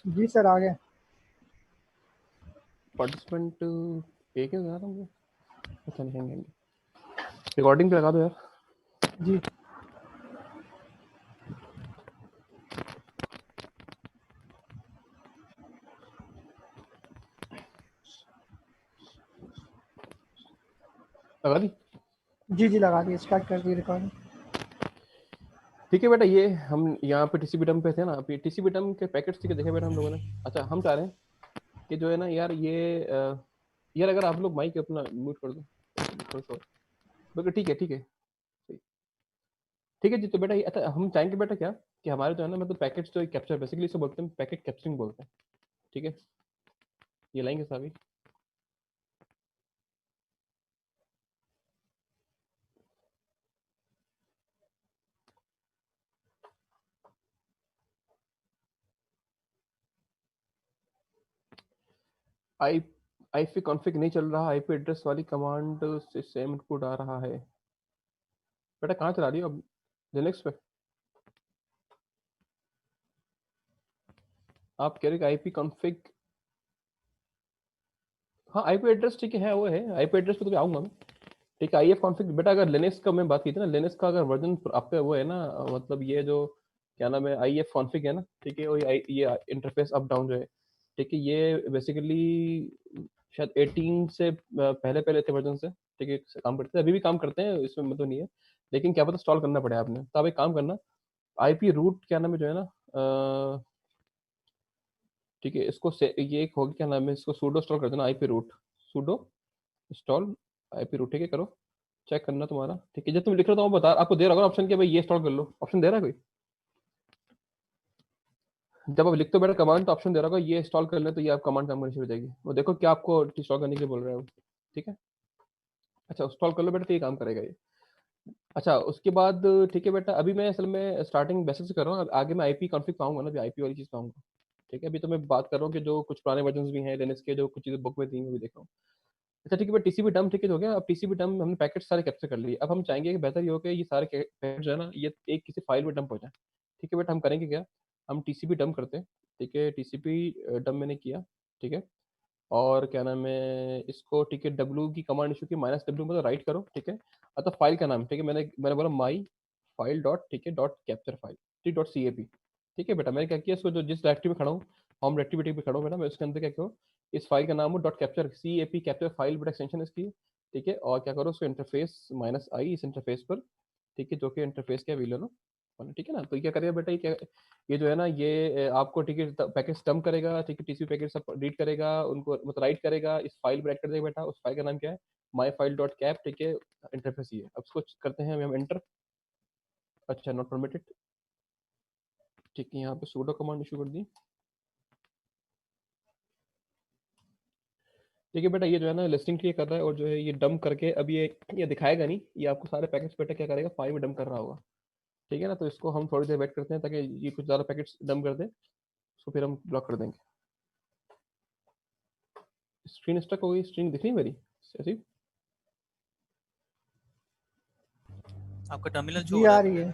जी sir आ गए। Participant एक ही बता रहा हूँ। अच्छा नहीं, रिकॉर्डिंग पे लगा दो यार। जी लगा दी। जी जी लगा दिए, स्टार्ट कर दिए रिकॉर्डिंग। ठीक है बेटा, ये हम यहाँ पे टीसीबी डम पे थे ना, अभी टीसीबी डम के पैकेट्स ठीक है देखे बेटा हम लोगों ने। अच्छा हम चाह रहे हैं कि जो है ना यार ये यार अगर आप लोग माइक अपना म्यूट कर दो थोड़ा सा। बिल्कुल ठीक है, ठीक है, ठीक है जी। तो बेटा ये अच्छा हम चाहेंगे बेटा क्या कि हमारे जो है ना मतलब पैकेट्स जो कैप्चर बेसिकली इसे बोलते हैं, पैकेट कैप्चरिंग बोलते हैं। ठीक है, ये लाएंगे साहब। आई आईपी कॉन्फ़िग नहीं चल रहा, आईपी एड्रेस वाली कमांड से सेम इनपुट आ रहा है। बेटा कहाँ चला रही हो अब? लिनक्स पे आप कह रहे हो आईपी कॉन्फ़िग। हाँ आईपी एड्रेस ठीक है वो है, आईपी एड्रेस पे तो भी आऊंगा मैं। ठीक है, आईएफ कॉन्फ़िग बेटा अगर लिनक्स का मैं बात की थी ना, लिनक्स का अगर वर्जन आप पे वो है ना, मतलब ये जो क्या नाम है आईएफ कॉन्फ़िग है ना, ठीक है, वही ये इंटरफेस अप डाउन जो है, ठीक है, ये बेसिकली शायद 18 से पहले पहले थे वर्जन से। ठीक है, काम करते थे, अभी भी काम करते हैं, इसमें मतलब नहीं है, लेकिन क्या पता इंस्टॉल करना पड़े आपने। तो आप एक काम करना, आईपी रूट क्या नाम है जो है ना, ठीक है, इसको ये एक होगी क्या नाम है, इसको सूडो इंस्टॉल कर देना, IP root pseudo install IP root. ठीक है, करो चेक करना तुम्हारा। ठीक है, जब तुम लिख रहे हो तो मैं बता आपको दे रहा होगा ऑप्शन कि भाई ये इंस्टॉल कर लो, ऑप्शन दे रहा है कोई? जब आप लिखते हो बेटा कमांड तो ऑप्शन दे रहा होगा ये इंस्टॉल कर ले, तो ये आप कमांड काम करनी शुरू हो जाएगी। वो देखो क्या आपको इंस्टॉल करने के लिए बोल रहे हो। ठीक है, अच्छा इंस्टॉल कर लो बेटा, तो ये काम करेगा ये। अच्छा उसके बाद ठीक है बेटा, अभी मैं असल में स्टार्टिंग बेसिक से कर रहा हूँ, आगे मैं आईपी कॉन्फ़िग पाऊंगा ना, अभी आईपी वाली चीज़ पाऊंगा। ठीक है, अभी तो मैं बात कर रहा हूँ कि जो कुछ पुराने वर्जन भी हैं लिनक्स के, जो कुछ चीज़ें बुक में थी वो भी देख रहा हूँ। अच्छा ठीक है, टीसीबी डम ठीक है हो गया। अब टीसीबी डम हमने पैकेट सारे कैप्चर कर लिए, अब हम चाहेंगे कि बेहतर ये हो कि ये सारे पैकेट जो है ना ये एक किसी फाइल में डंप हो जाए। ठीक है बेटा, हम करेंगे क्या, हम टीसीबी डम करते हैं। ठीक है, टीसीबी डम मैंने किया। ठीक है, और क्या नाम है इसको, ठीक है, डब्ल्यू की कमांड इशू की, माइनस डब्ल्यू मतलब राइट करो। ठीक है, अच्छा फाइल का नाम ठीक है, मैंने बोला माई फाइल डॉट, ठीक है, डॉट कैप्चर फाइल, ठीक डॉट सी ए पी। ठीक है बेटा, मैंने क्या किया, इसको जो जिस डायरेक्टरी में खड़ा हूँ, होम डायरेक्टरी पे खड़ा हूँ बेटा, मैं उसके अंदर क्या करूँ, इस फाइल का नाम हो dot capture C A P capture file बेटा, एक्सटेंशन इसकी। ठीक है, और क्या करो उसको इंटरफेस माइनस आई इस इंटरफेस पर। ठीक है, जो कि इंटरफेस क्या विलन हो। ठीक है ना, तो ये क्या करेगा बेटा, ये क्या, ये जो है ना ये आपको ठीक है पैकेज डंप करेगा। ठीक है, टीसीपी पैकेज सब रीड करेगा, उनको मतलब राइट करेगा, इस फाइल पर राइट कर देगा बेटा। उस फाइल का नाम क्या है, माई फाइल डॉट कैप। ठीक है, इंटरफेस ये है। अब इसको करते हैं हम एंटर। अच्छा नॉट परमिटेड। ठीक है, यहाँ पे सूडो कमांड इशू कर दी। ठीक है बेटा, ये जो है ना लिस्टिंग के लिए कर रहा है, और जो है ये डंप करके अब ये दिखाएगा नहीं, ये आपको सारे पैकेट्स बेटा क्या करेगा, फाइल में डंप कर रहा होगा। ठीक है ना, तो इसको हम थोड़ी देर वेट करते हैं ताकि ये कुछ ज़्यादा पैकेट्स डंप कर दे, उसको फिर हम ब्लॉक कर देंगे। स्क्रीन स्टक हो गई, स्क्रीन दिख रही है मेरी ऐसी? आपका टर्मिनल शो जी हो रहा आ है रही बेटा। है।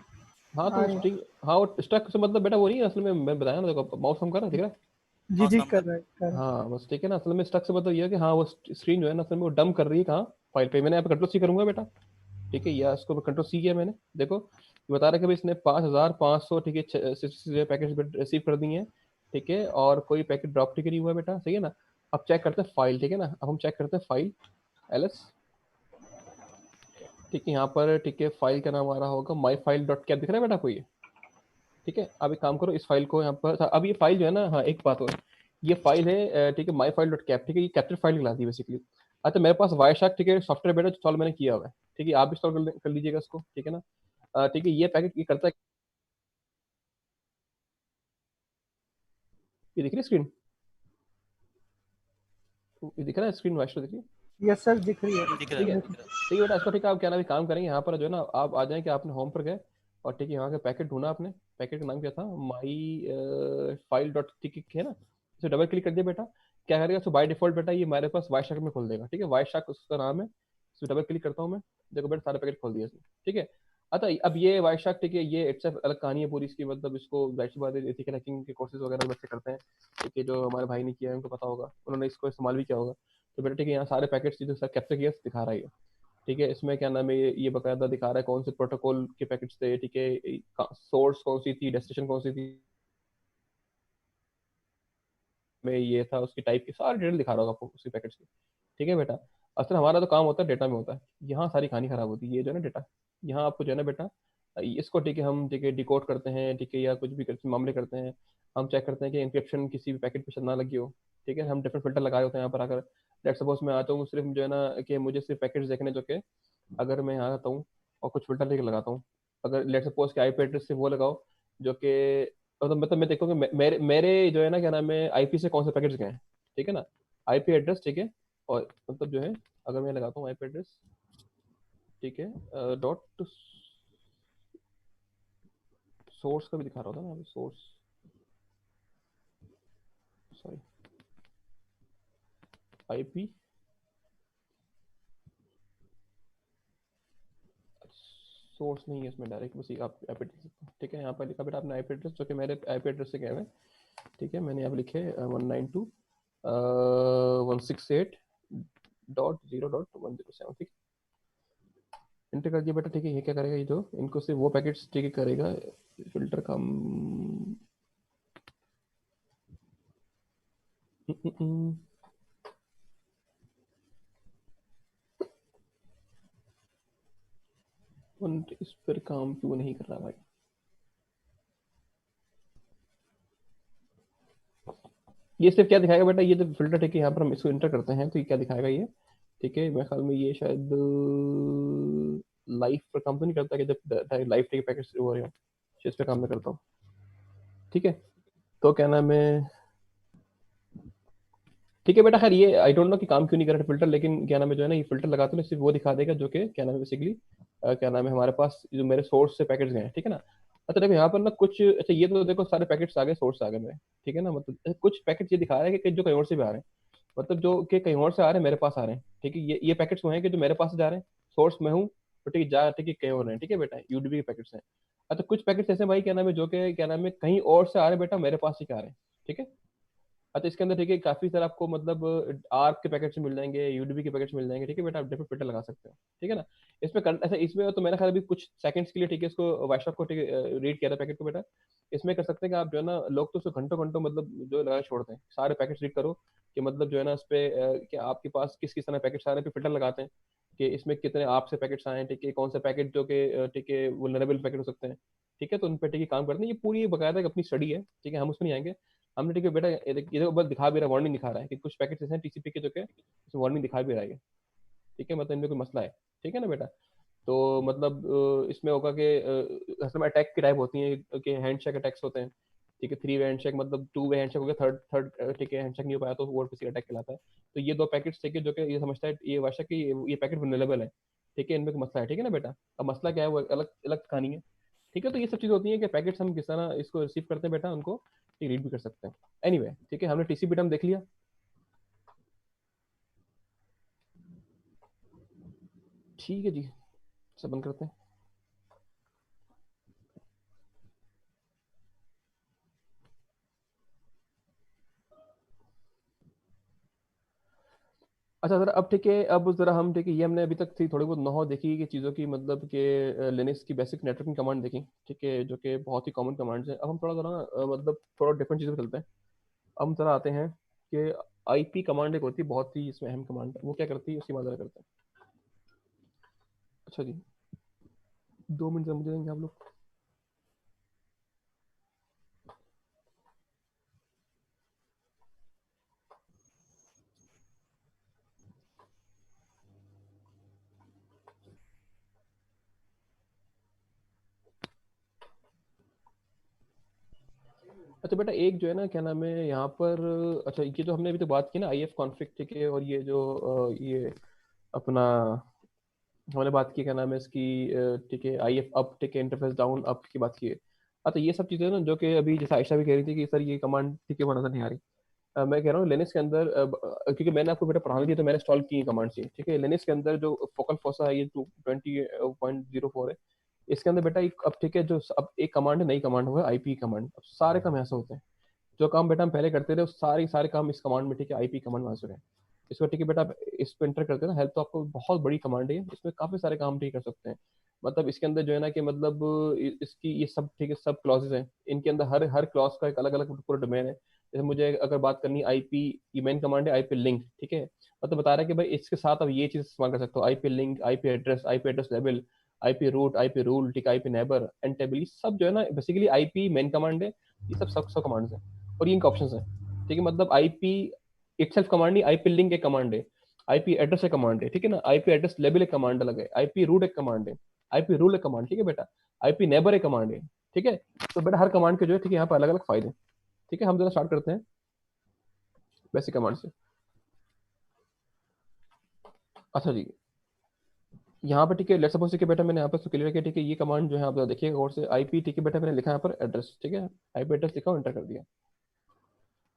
हाँ आ तो रही है। स्ट्रिंग, हाँ वो स्टक से मतलब बेटा वो नहीं है असल में, मैं बताया ना देखो, माउस हम कर रहा है, दिख रहा है? जी माउस जी कम कर कर। रहा है कर रहा है। हाँ बस ठीक है ना, असल में स्टक से मतलब ये है कि हाँ वो स्क्रीन जो है ना असल में वो डंप कर रही है कहाँ, फाइल पे। मैंने यहाँ पे कंट्रोल सी करूंगा बेटा। ठीक है, या इसको कंट्रोल सी किया मैंने, देखो ये बता रहा है कि भाई इसने 5500 ठीक है पैकेट रिसीव कर दिए हैं। ठीक है, और कोई पैकेट ड्रॉप ठीक नहीं हुआ बेटा, सही है ना। अब चेक करते हैं फाइल। ठीक है ना, अब हम चेक करते हैं फाइल एलएस। ठीक है, यहाँ पर ठीक है फाइल का नाम आ रहा होगा माई फाइल डॉट कैप, दिख रहा है बेटा आपको ये? ठीक है, अब एक काम करो, इस फाइल को यहाँ पर अब ये फाइल जो है ना, हाँ एक बात और, ये फाइल है ठीक है माई फाइल डॉट कैप। ठीक है, ये कैप्चर फाइल कहलाती है बेसिकली। अच्छा मेरे पास वायरशार्क ठीक है सॉफ्टवेयर बेटा इंस्टॉल मैंने किया हुआ है। ठीक है, आप भी इंस्टॉल कर लीजिएगा इसको। ठीक है ना, ठीक है, ये पैकेट ये करता है, ये दिख रही है स्क्रीन, ये दिख रहा है स्क्रीन, वायरशार्क दिख रही है? यस सर दिख रही है। दिख रहा ठीक है है, दिख रहा है। ठीक है बेटा, इसको ठीक है आप क्या नाम काम करेंगे, यहाँ पर जो है ना आप आ जाएं कि आपने होम पर गए, और ठीक है यहाँ का पैकेट ढूंढा आपने। पैकेट का नाम क्या था, माई फाइल डॉट टिक है ना, इसे डबल क्लिक कर दिया बेटा। क्या करेगा, तो बाय डिफॉल्ट बेटा ये हमारे पास वायरशार्क में खोल देगा। ठीक है, वायरशार्क उसका नाम है, इसे डबल क्लिक करता हूँ मैं, देखो बेटा सारे पैकेट खोल दिए इसने। ठीक है, अच्छा अब ये वायरशार्क ठीक है ये इट्स अलग कहानी है पूरी इसकी, मतलब इसको जाहिर सी बात है एथिकल हैकिंग के कोर्सेज वगैरह बच्चे करते हैं। ठीक है, जो हमारे भाई ने किया है उनको पता होगा, उन्होंने इसको इस्तेमाल भी किया होगा। तो बेटा ठीक है, यहाँ सारे पैकेट्स जो सर कैप्चर किया दिखा रहा है ये, ठीक है। इसमें क्या नाम है, ये बकायदा दिखा रहा है कौन से प्रोटोकॉल के पैकेट्स थे, ठीक है, सोर्स कौन सी थी, डेस्टिनेशन कौन सी थी, में ये था, उसकी टाइप की सारी डिटेल दिखा रहा होगा आपको उसी पैकेट्स की, ठीक है बेटा। असल हमारा तो काम होता है डेटा में होता है, यहाँ सारी कहानी खराब होती है। ये जो है ना डेटा, यहाँ आपको जो है ना बेटा, इसको ठीक है हम ठीक है डिकोड करते हैं, ठीक है, या कुछ भी करते मामले करते हैं, हम चेक करते हैं कि इंक्रिप्शन किसी भी पैकेट पे ना लगी हो, ठीक है। हम डिफरेंट फिल्टर लगाए होते हैं यहाँ पर आकर। लेट सपोज मैं आता हूँ सिर्फ जो है ना कि मुझे सिर्फ पैकेट्स देखने जो कि, अगर मैं यहाँ आता हूँ और कुछ फिल्टर लेके लगाता हूँ, अगर लेट सपोज के आईपी एड्रेस से वो लगाओ जो कि, मतलब मैं देखता हूँ कि मेरे मेरे जो है ना क्या नाम है आईपी से कौन से पैकेट्स गए हैं, ठीक है ना, आईपी एड्रेस, ठीक है। और मतलब जो है अगर मैं लगाता हूँ आईपी एड्रेस, ठीक है, डॉट सोर्स का भी दिखा रहा था ना, सोर्स, सॉरी, आईपी सोर्स नहीं है इसमें, डायरेक्ट बस आप आईपी एड्रेस, ठीक है। यहाँ पर लिखा बेटा आपने आईपी एड्रेस जो कि मेरे आईपी एड्रेस से गए हुए, ठीक है। मैंने यहाँ पे लिखे 192.168.0.107, ठीक है। इंटर कर दिया बेटा, ठीक है। ये क्या करेगा, ये जो इनको सिर्फ वो पैकेट्स ठीक है करेगा, फिल्टर का 1 इस पर काम क्यों नहीं कर रहा भाई। ये सिर्फ क्या दिखाएगा बेटा, ये जो फिल्टर ठीक है यहाँ पर हम इसको इंटर करते हैं तो ये क्या दिखाएगा ये, ठीक है। मेरे ख्याल में ये शायद लाइफ पर काम तो नहीं करता कि जब लाइफ के पैकेट्स हो रहे हो, इस पे काम मैं करता हूँ, ठीक है। तो क्या नाम है, ठीक है बेटा। खैर ये आई डोंट नो कि काम क्यों नहीं कर रहा फिल्टर, लेकिन क्या नाम है जो है ना ये फिल्टर लगाते हैं सिर्फ वो दिखा देगा जो कि क्या नाम है बेसिकली, क्या नाम है हमारे पास जो मेरे सोर्स से पैकेट्स गए हैं, ठीक है ना। अच्छा देखो यहाँ पर ना कुछ, अच्छा ये तो देखो सारे पैकेट्स आ गए, सोर्स आ गए मेरे, ठीक है ना। मतलब कुछ पैकेट्स ये दिखा रहा है कि जो कहीं और से भी आ रहे हैं, मतलब जो कि कहीं और से आ रहे हैं मेरे पास आ रहे हैं, ठीक है। ये पैकेट्स वो हैं कि जो मेरे पास से जा रहे हैं, सोर्स मैं हूँ, तो ठीक है जा, ठीक है कहीं और हैं, ठीक है बेटा, यूडीबी के पैकेट्स हैं। अच्छा कुछ पैकेट्स ऐसे हैं भाई क्या नाम है जो कि क्या नाम है कहीं और से आ रहे हैं बेटा, मेरे पास ही क्या आ रहे हैं, ठीक है। अच्छा इसके अंदर ठीक है काफी सारे आपको मतलब आर्क के पैकेट्स मिल जाएंगे, यूडीबी के पैकेट्स मिल जाएंगे, ठीक है बेटा। आप डिफरेंट फिल्टर लगा सकते हो, ठीक है ना। इसमें ऐसा इसमें तो मेरा ख्याल अभी कुछ सेकंड्स के लिए ठीक है इसको व्हाट्सएप को ठीक है रीड किया था पैकेट को बेटा। इसमें कर सकते हैं कि आप जो है ना, लोग तो उसको घंटों घंटों मतलब जो लगा छोड़ते हैं, सारे पैकेट्स रीड करो कि मतलब जो है ना इस पे कि आपके पास किस किस तरह पैकेट्स आ रहे हैं, फिर फिल्टर लगाते हैं कि इसमें कितने आपसे पैकेट्स आए हैं, ठीक है, कौन से पैकेट जो कि ठीक है वल्नरेबल पैकेट हो सकते हैं, ठीक है। तो उन पे ठीक है काम करते हैं, ये पूरी बकायदा एक अपनी स्टडी है, ठीक है, हम उसमें नहीं आएंगे। हमने ठीक है बेटा ये देखो बस दिखा भी रहा है, वार्निंग दिखा रहा है कि कुछ पैकेट्स ऐसे हैं टीसीपी के जो कि वार्निंग दिखा भी रहा है, ठीक है। मतलब इनमें कोई मसला है, ठीक है ना बेटा। तो मतलब इसमें होगा कि असल में अटैक की टाइप होती है कि हैंडशेक अटैक्स होते हैं, ठीक है। 3 वे हैंडशेक मतलब 2 वे हैंडशेक हो गया, थर्ड थर्ड ठीक है हैंडशेक नहीं हो पाया तो वो किसी अटैक कहलाता है। तो ये 2 पैकेट्स ठीक है जो कि ये समझता है ये वाशक कि ये पैकेट वल्नरेबल है, ठीक है, इनमें कोई मसला है, ठीक है ना बेटा। अब मसला क्या है वो अलग अलग कहानी है, ठीक है। तो ये सब चीज़ होती है कि पैकेट्स हम किस तरह इसको रिसीव करते हैं बेटा, उनको रीड भी कर सकते हैं। एनीवे ठीक है, हमने टीसीपी टर्म देख लिया, ठीक है जी, सब बंद करते हैं। अच्छा जरा अब ठीक है, अब जरा हम ठीक है ये हमने अभी तक थी थोड़ी बहुत नॉलेज देखी कि चीज़ों की, मतलब कि लिनक्स की बेसिक नेटवर्किंग कमांड देखी, ठीक है, जो कि बहुत ही कॉमन कमांड्स हैं। अब हम थोड़ा जरा मतलब थोड़ा डिफरेंट चीज़ों पे चलते हैं। अब हम जरा आते हैं कि आईपी कमांड एक होती है बहुत ही इसमें अहम कमांड, वो क्या करती है उसकी बात जरा करते हैं। अच्छा जी, 2 मिनट जरा मुझे देंगे आप लोग। अच्छा बेटा एक जो है ना क्या नाम है यहाँ पर, अच्छा ये जो हमने अभी तो बात की ना आई एफ कॉन्फ्लिक्ट, ठीक है, और ये जो ये अपना हमने बात की क्या नाम है इसकी, ठीक है आई एफ अप, ठीक है, इंटरफेस डाउन अप की बात की है। अच्छा ये सब चीज़ें ना जो कि अभी जैसे आयशा भी कह रही थी कि सर ये कमांड ठीक है वो नजर नहीं आ रही। मैं कह रहा हूँ लिनक्स के अंदर क्योंकि मैंने आपको बेटा पढ़ानी थी तो मैंने इंस्टॉल की कमांड थी, ठीक है। लिनक्स के अंदर जो फोकल फोसा है ये 20.04 है, इसके अंदर बेटा एक अब ठीक है जो अब एक कमांड है, नई कमांड हुआ है आईपी कमांड। अब सारे काम ऐसे होते हैं जो काम बेटा हम पहले करते रहे, सारे सारे काम इस कमांड में, ठीक है, आईपी कमांड में आ चुके हैं। इसको ठीक है बेटा, आप इस पे एंटर करते हैं ना, हेल्प तो आपको बहुत बड़ी कमांड है, इसमें काफी सारे काम ठीक कर सकते हैं। मतलब इसके अंदर जो है ना कि मतलब इसकी ये सब ठीक है, सब क्लॉजेज हैं, इनके अंदर हर हर क्लॉज का एक अलग अलग पूरा डोमेन है। जैसे मुझे अगर बात करनी आईपी, ये मेन कमांड है आईपी लिंक, ठीक है, मतलब बता रहा है कि भाई इसके साथ आप ये चीज इस्तेमाल कर सकते हो, IP link, IP address level, IP root, IP rule, ठीक है, आईपी नेबर एंड टेबल, ये सब जो है ना बेसिकली आईपी मेन कमांड है, ये सब सब सब कमांड्स हैं और ये इनके ऑप्शंस हैं, ठीक है। मतलब आईपी इटसेल्फ कमांड नहीं, आईपी लिंक एक कमांड है, आईपी एड्रेस एक कमांड है, ठीक है ना, आईपी एड्रेस लेबल एक कमांड अलग है, आईपी रूट एक कमांड है, आईपी रूल एक कमांड, ठीक है बेटा, आईपी नेबर एक कमांड है, ठीक है। तो बेटा हर कमांड के जो है ठीक है यहाँ पर अलग अलग फायदे, ठीक है। हम जरा स्टार्ट करते हैं बेसिक कमांड से। अच्छा जी, यहाँ पर ठीक है, लेट्स सपोज कि बेटा मैंने यहाँ पर क्लियर किया, ठीक है, ये कमांड जो है आप देखिएगा और से, आईपी, ठीक है बेटा, मैंने लिखा यहाँ पर एड्रेस, ठीक है, आईपी एड्रेस लिखा और एंटर कर दिया।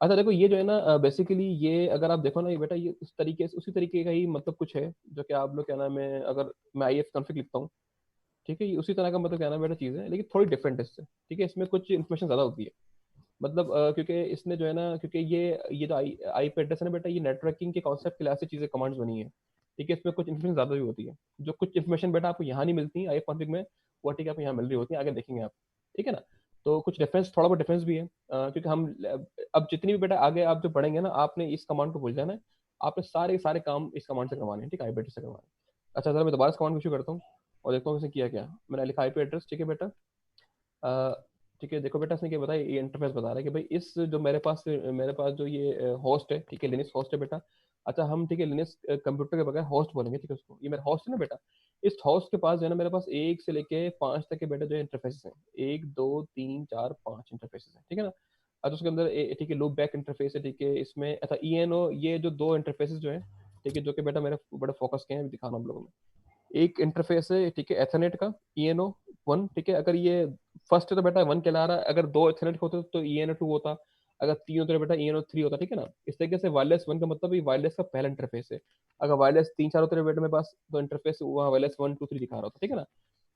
अच्छा देखो ये जो है ना बेसिकली ये अगर आप देखो ना, ये बेटा ये उस तरीके से, उसी तरीके का ही मतलब कुछ है जो कि आप लोग क्या नाम है, अगर मैं आई एफ कॉन्फ़िग लिखता हूँ, ठीक है, ये उसी तरह का मतलब क्या नाम है बेटा चीज़ है, लेकिन थोड़ी डिफरेंट है इससे, ठीक है, इसमें कुछ इन्फॉर्मेशन ज़्यादा होती है। मतलब क्योंकि इसने जो है ना, क्योंकि ये जो आई पी एड्रेस है ना बेटा, ये नेटवर्किंग के कॉन्सेप्ट के लिहाज से चीज़ें कमांड्स बनी है, ठीक है, इसमें कुछ इन्फॉर्मेशन ज़्यादा भी होती है, जो कुछ इन्फॉर्मेशन बेटा आपको यहाँ नहीं मिलती आई एफ कॉन्फ़िग में, वो ठीक है आपको यहाँ मिल रही होती है, आगे देखेंगे आप, ठीक है ना। तो कुछ डिफरेंस, थोड़ा बहुत डिफरेंस भी है, क्योंकि हम अब जितनी भी बेटा आगे आप जो पढ़ेंगे ना, आपने इस कमांड को भूल जाना है, आपने सारे सारे काम इस कमांड से करवाने हैं, ठीक है, आई पी एड्रेस से करवाने हैं। अच्छा चलो मैं दोबारा इस कमांड को शुरू करता हूँ और देखता हूँ इसने किया क्या। मैंने लिखा आई पी एड्रेस, ठीक है बेटा, ठीक है, देखो बेटा इसने क्या बताया, ये इंटरफेस बता रहा है कि भाई इस जो मेरे पास जो ये होस्ट है, ठीक है, लिनक्स होस्ट है बेटा। अच्छा हम ठीक है लिनक्स कंप्यूटर के बगैर होस्ट बोलेंगे, ठीक है, उसको, ये मेरा होस्ट है ना बेटा, इस होस्ट के पास जो है ना मेरे पास 1 से लेके 5 तक के बेटा जो है इंटरफेसेस हैं, 1 2 3 4 5 इंटरफेसेस हैं, ठीक है ना। अच्छा उसके अंदर ठीक है लूप बैक इंटरफेस है, ठीक है, इसमें अच्छा ई एन ओ, ये जो दो इंटरफेसेस जो है, ठीक है, जो कि बेटा मेरे बड़े फोकस के हैं, दिखा रहा हूँ हम लोगों में। एक इंटरफेस है, ठीक है, एथरनेट का ENO 1, ठीक है, अगर ये फर्स्ट है तो बेटा 1 कहला रहा है, अगर 2 एथरनेट होते तो ENO 2 होता, अगर 3 होते तो बेटा ENO 3 होता, ठीक है ना। इस तरीके से वायरलेस 1 का मतलब ये वायरलेस का पहला इंटरफेस है, अगर वायरलेस 3 4 होते तो बेटा मेरे पास तो इंटरफेस वहाँ वायरलेस 1 2 3 दिखा रहा होता, ठीक है ना।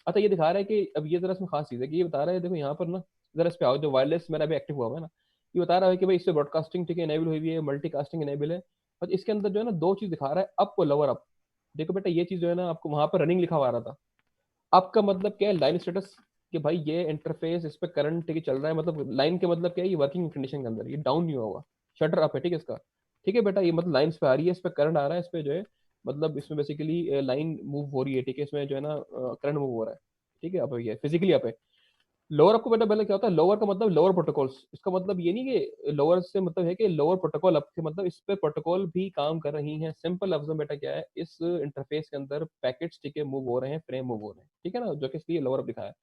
अच्छा ये दिखा रहा है कि अब ये जरा इसमें खास चीज़ है कि ये बता रहा है, देखो यहाँ पर ना, जरा इस पे आओ, जो वायरलेस मेरा अभी एक्टिव हुआ है ना, ये बता रहा है कि भाई इससे ब्रॉडकास्टिंग ठीक है इनेबल हुई हुई है, मल्टीकास्टिंग इनेबल है, और इसके अंदर जो है ना दो चीज़ दिखा रहा है, अप और लोअर अप। देखो बेटा ये चीज़ जो है ना आपको वहाँ पर रनिंग लिखा हुआ आ रहा था, आपका मतलब क्या है, लाइन स्टेटस, कि भाई ये इंटरफेस इस पे करंट ठीक चल रहा है, मतलब लाइन के मतलब क्या है, ये वर्किंग कंडीशन के अंदर, ये डाउन नहीं हुआ, शटर अप है, ठीक है इसका, ठीक है बेटा, ये मतलब लाइंस पे आ रही है, इस पे करंट आ रहा है, इस पे जो है मतलब इसमें बेसिकली लाइन मूव हो रही है, ठीक है, इसमें जो है ना करंट मूव हो रहा है, ठीक है, अब ये फिजिकली अप है। लोअर आपको बेटा पहले क्या होता है, लोअर का मतलब लोअर प्रोटोकॉल्स, इसका मतलब ये नहीं कि लोअर से मतलब है कि लोअर प्रोटोकॉल अप के मतलब इस पे प्रोटोकॉल भी काम कर रही हैं, सिंपल लफ्ज में बेटा क्या है, इस इंटरफेस के अंदर पैकेट्स ठीक है मूव हो रहे हैं, फ्रेम मूव हो रहे हैं, ठीक है ना, जो कि इसलिए लोअर अप दिखा है।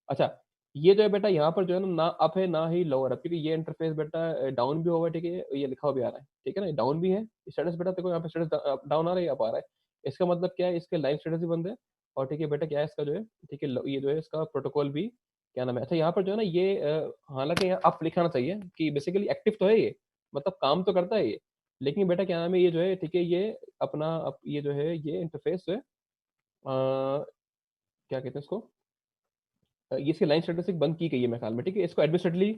अच्छा ये जो है बेटा यहाँ पर जो है ना अप है ना ही लोअर अप, क्योंकि ये इंटरफेस बेटा डाउन भी होगा, ठीक है, ये लिखा हुआ भी आ रहा है, ठीक है ना, डाउन भी है स्टेटस बेटा, देखो यहाँ पे स्टेटस डाउन आ रहा है, अप आ रहा है, इसका मतलब क्या है, इसके लाइव स्टेटस भी बंद है, और ठीक है बेटा क्या है इसका जो है, ठीक है, ये जो है इसका प्रोटोकॉल भी क्या नाम है। अच्छा यहाँ पर जो है ना ये हालांकि यहाँ अप लिखाना चाहिए कि बेसिकली एक्टिव तो है ये, मतलब काम तो करता है ये, लेकिन बेटा क्या नाम है, ये जो है ठीक है, ये अपना ये जो है ये इंटरफेस है, क्या कहते हैं इसको, ये इसकी लाइन स्टेटिस्टिक बंद की गई है मेरे ख्याल में, ठीक है, इसको एडमिनिस्ट्रेटिवली,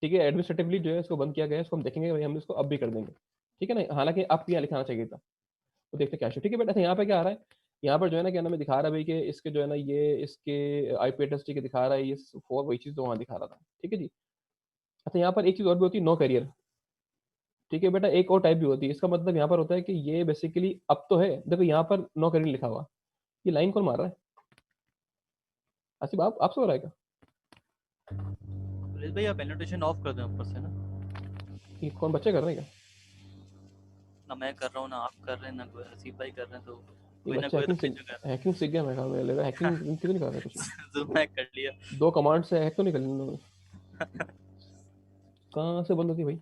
ठीक है, एडमिनिस्ट्रेटिवली जो है इसको बंद किया गया है, इसको हम देखेंगे भाई, हम इसको अब भी कर देंगे, ठीक है ना, हालांकि अब यहाँ लिखाना चाहिए था। तो देखते क्या, ठीक है बेटा, अच्छा यहाँ पे क्या आ रहा है, यहाँ पर जो है ना क्या नाम है दिखा रहा है भाई कि इसके जो है ना ये इसके आईपी एड्रेस ठीक है दिखा रहा है, ये फोर वही चीज़ तो वहाँ दिखा रहा था, ठीक है जी। अच्छा यहाँ पर एक चीज़ और भी होती है, नो करियर, ठीक है बेटा, एक और टाइप भी होती है, इसका मतलब यहाँ पर होता है कि ये बेसिकली अब तो है, देखो यहाँ पर नो करियर लिखा हुआ, ये लाइन कौन मार रहा है, आसिफ आप आपसे हो रहा है क्या, पुलिस भाई आप एनोटेशन ऑफ कर दें ऊपर से ना। ये कौन बच्चे कर रहे हैं क्या, ना मैं कर रहा हूँ ना आप कर रहे हैं ना कोई हसीब भाई कर रहे हैं, तो ये कोई ना बच्चा कोई तो पीछे कर रहा हैकिंग सीख गया मेरे ख्याल में, लग रहा है हैकिंग कितनी नहीं कर रहा है कुछ, है। तो मैं कर लिया। दो कमांड से हैक तो नहीं कर ली उन्होंने, कहाँ से बंद होती है भाई,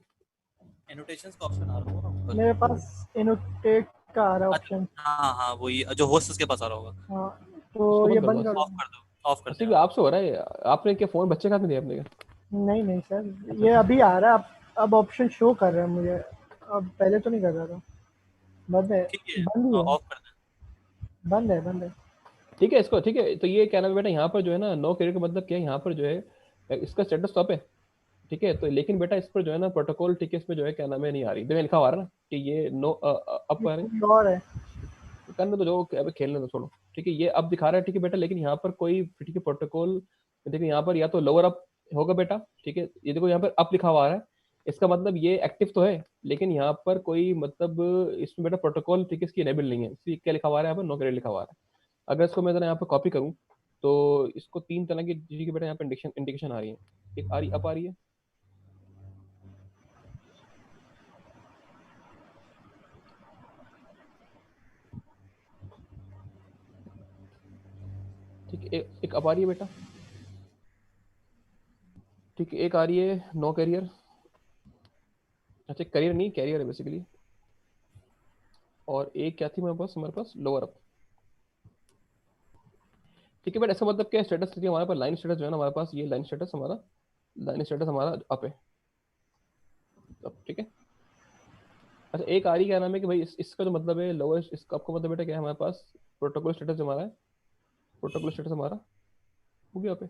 एनोटेशंस का ऑप्शन आ रहा होगा ना ऊपर। मेरे पास इनोटेट का आ रहा है अच्छा, ऑप्शन। हाँ हाँ वही जो होस्ट उसके पास आ रहा होगा। हाँ उसको तो ये बंद कर दो बंद कर ऑफ दो। कर दो, ऑफ कर अस्सी दें भी आप। आपसे हो रहा है, आपने क्या फोन बच्चे के हाथ में दिया आपने क्या, नहीं नहीं सर, अच्छा ये अच्छा अभी आ रहा है, अब ऑप्शन शो कर रहा है मुझे, अब पहले तो नहीं कर रहा था। बंद है, ठीक है, बंद ही है, ऑफ कर दें। बंद है, बंद है। ठीक है इसको, ठीक है, तो ये क्या नाम है बेटा, यहाँ पर जो है ना नो करियर का मतलब क्या है, यहाँ पर जो है इसका स्टेटस टॉप है, ठीक है। तो लेकिन बेटा इस पर जो है ना प्रोटोकॉल, ठीक है, इसमें जो है क्या नाम है नहीं आ रही, देखो लिखा हुआ है ना कि ये नो अप आ रहे, कोई और है। करने तो जो अभी खेलने तो छोड़ो, ठीक है। ये अब दिखा रहा है, ठीक है बेटा, लेकिन यहाँ पर कोई, ठीक है, प्रोटोकॉल देखो यहाँ पर या तो लोअर अप होगा बेटा, ठीक है। ये देखो यहाँ पर अप लिखा हुआ है, इसका मतलब ये एक्टिव तो है, लेकिन यहाँ पर कोई मतलब इसमें बेटा प्रोटोकॉल, ठीक है, इसकी इनेबल नहीं है। इसलिए क्या लिखा हुआ है यहाँ पर, नो क्रेडिट लिखा हुआ है। अगर इसको मैं जरा यहाँ पर कॉपी करूँ तो इसको 3 तरह की, ठीक है बेटा, यहाँ पर इंडिकेशन आ रही है। एक आ रही अप आ रही है, ठीक है, एक अप आ रही है बेटा, ठीक है। एक आ रही है नो कैरियर, अच्छा करियर नहीं कैरियर है बेसिकली। और एक क्या थी हमारे पास लोअर अप, ठीक है। बट इसका मतलब क्या स्टेटस, ठीक है, हमारे पास लाइन स्टेटस जो है ना हमारे पास, ये लाइन स्टेटस हमारा, लाइन स्टेटस हमारा अप है, अब ठीक है। अच्छा एक आ रही क्या नाम है कि भाई इसका जो मतलब है लोअर, इसका आपको मतलब बेटा क्या है हमारे पास, प्रोटोकॉल स्टेटस हमारा है, प्रोटोकॉल स्टेटस हमारा वो भी अप है,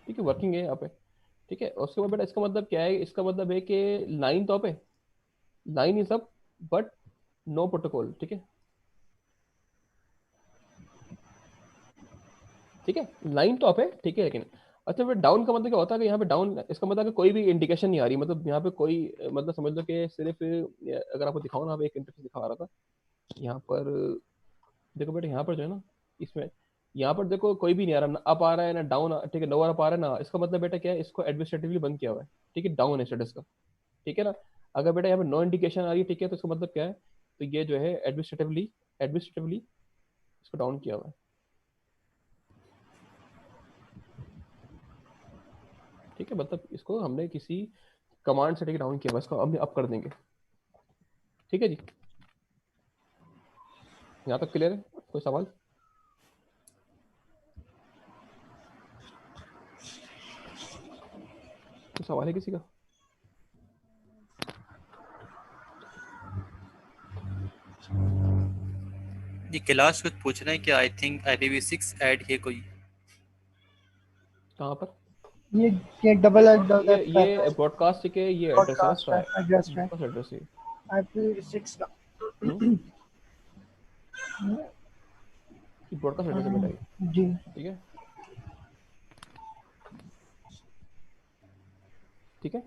ठीक है, वर्किंग है अप है, ठीक है। और उसके बाद बेटा इसका मतलब क्या है, इसका मतलब है कि लाइन तो अप है, line is up but no protocol, ठीक है, ठीक है। लाइन तो अप है, ठीक है, लेकिन अच्छा फिर डाउन का मतलब क्या होता है कि यहाँ पे डाउन, इसका मतलब कि कोई भी इंडिकेशन नहीं आ रही, मतलब यहाँ पे कोई मतलब समझ लो कि सिर्फ अगर आपको दिखाओ ना, एक इंटरफेस दिखा रहा था यहाँ पर, देखो बेटा यहाँ पर जो है ना, इसमें यहाँ पर देखो कोई भी नहीं आ रहा, ना अप आ रहा है ना डाउन, ठीक है, लोअर अप आ रहा है ना, इसका मतलब बेटा क्या है, इसको एडमिनिस्ट्रेटिवली बंद किया हुआ है, ठीक है, डाउन है स्टेटस का, ठीक है ना। अगर बेटा यहाँ पर नो इंडिकेशन आ रही है, ठीक है, तो इसका मतलब क्या है, तो ये जो है एडमिनिस्ट्रेटिवली एडमिनिस्ट्रेटिवली इसको डाउन किया हुआ है, ठीक है। मतलब इसको हमने किसी कमांड से, ठीक है, डाउन किया हुआ है, इसको हम अप कर देंगे, ठीक है जी। यहाँ तक क्लियर है, कोई सवाल? कोई सवाल है किसी का? ये क्लास कुछ पूछ रहे हैं कि आई थिंक IPv6 ऐड है कोई। कहाँ पर? ये डबल ये ब्रॉडकास्ट, ठीक है, ये एड्रेस है ना, ब्रॉडकास्ट है, एड्रेस है ब्रॉडकास्ट एड्रेस है। IPv6 का। ब्रॉडकास्ट एड्रेस है बेटा ये, जी ठीक है, ठीक है।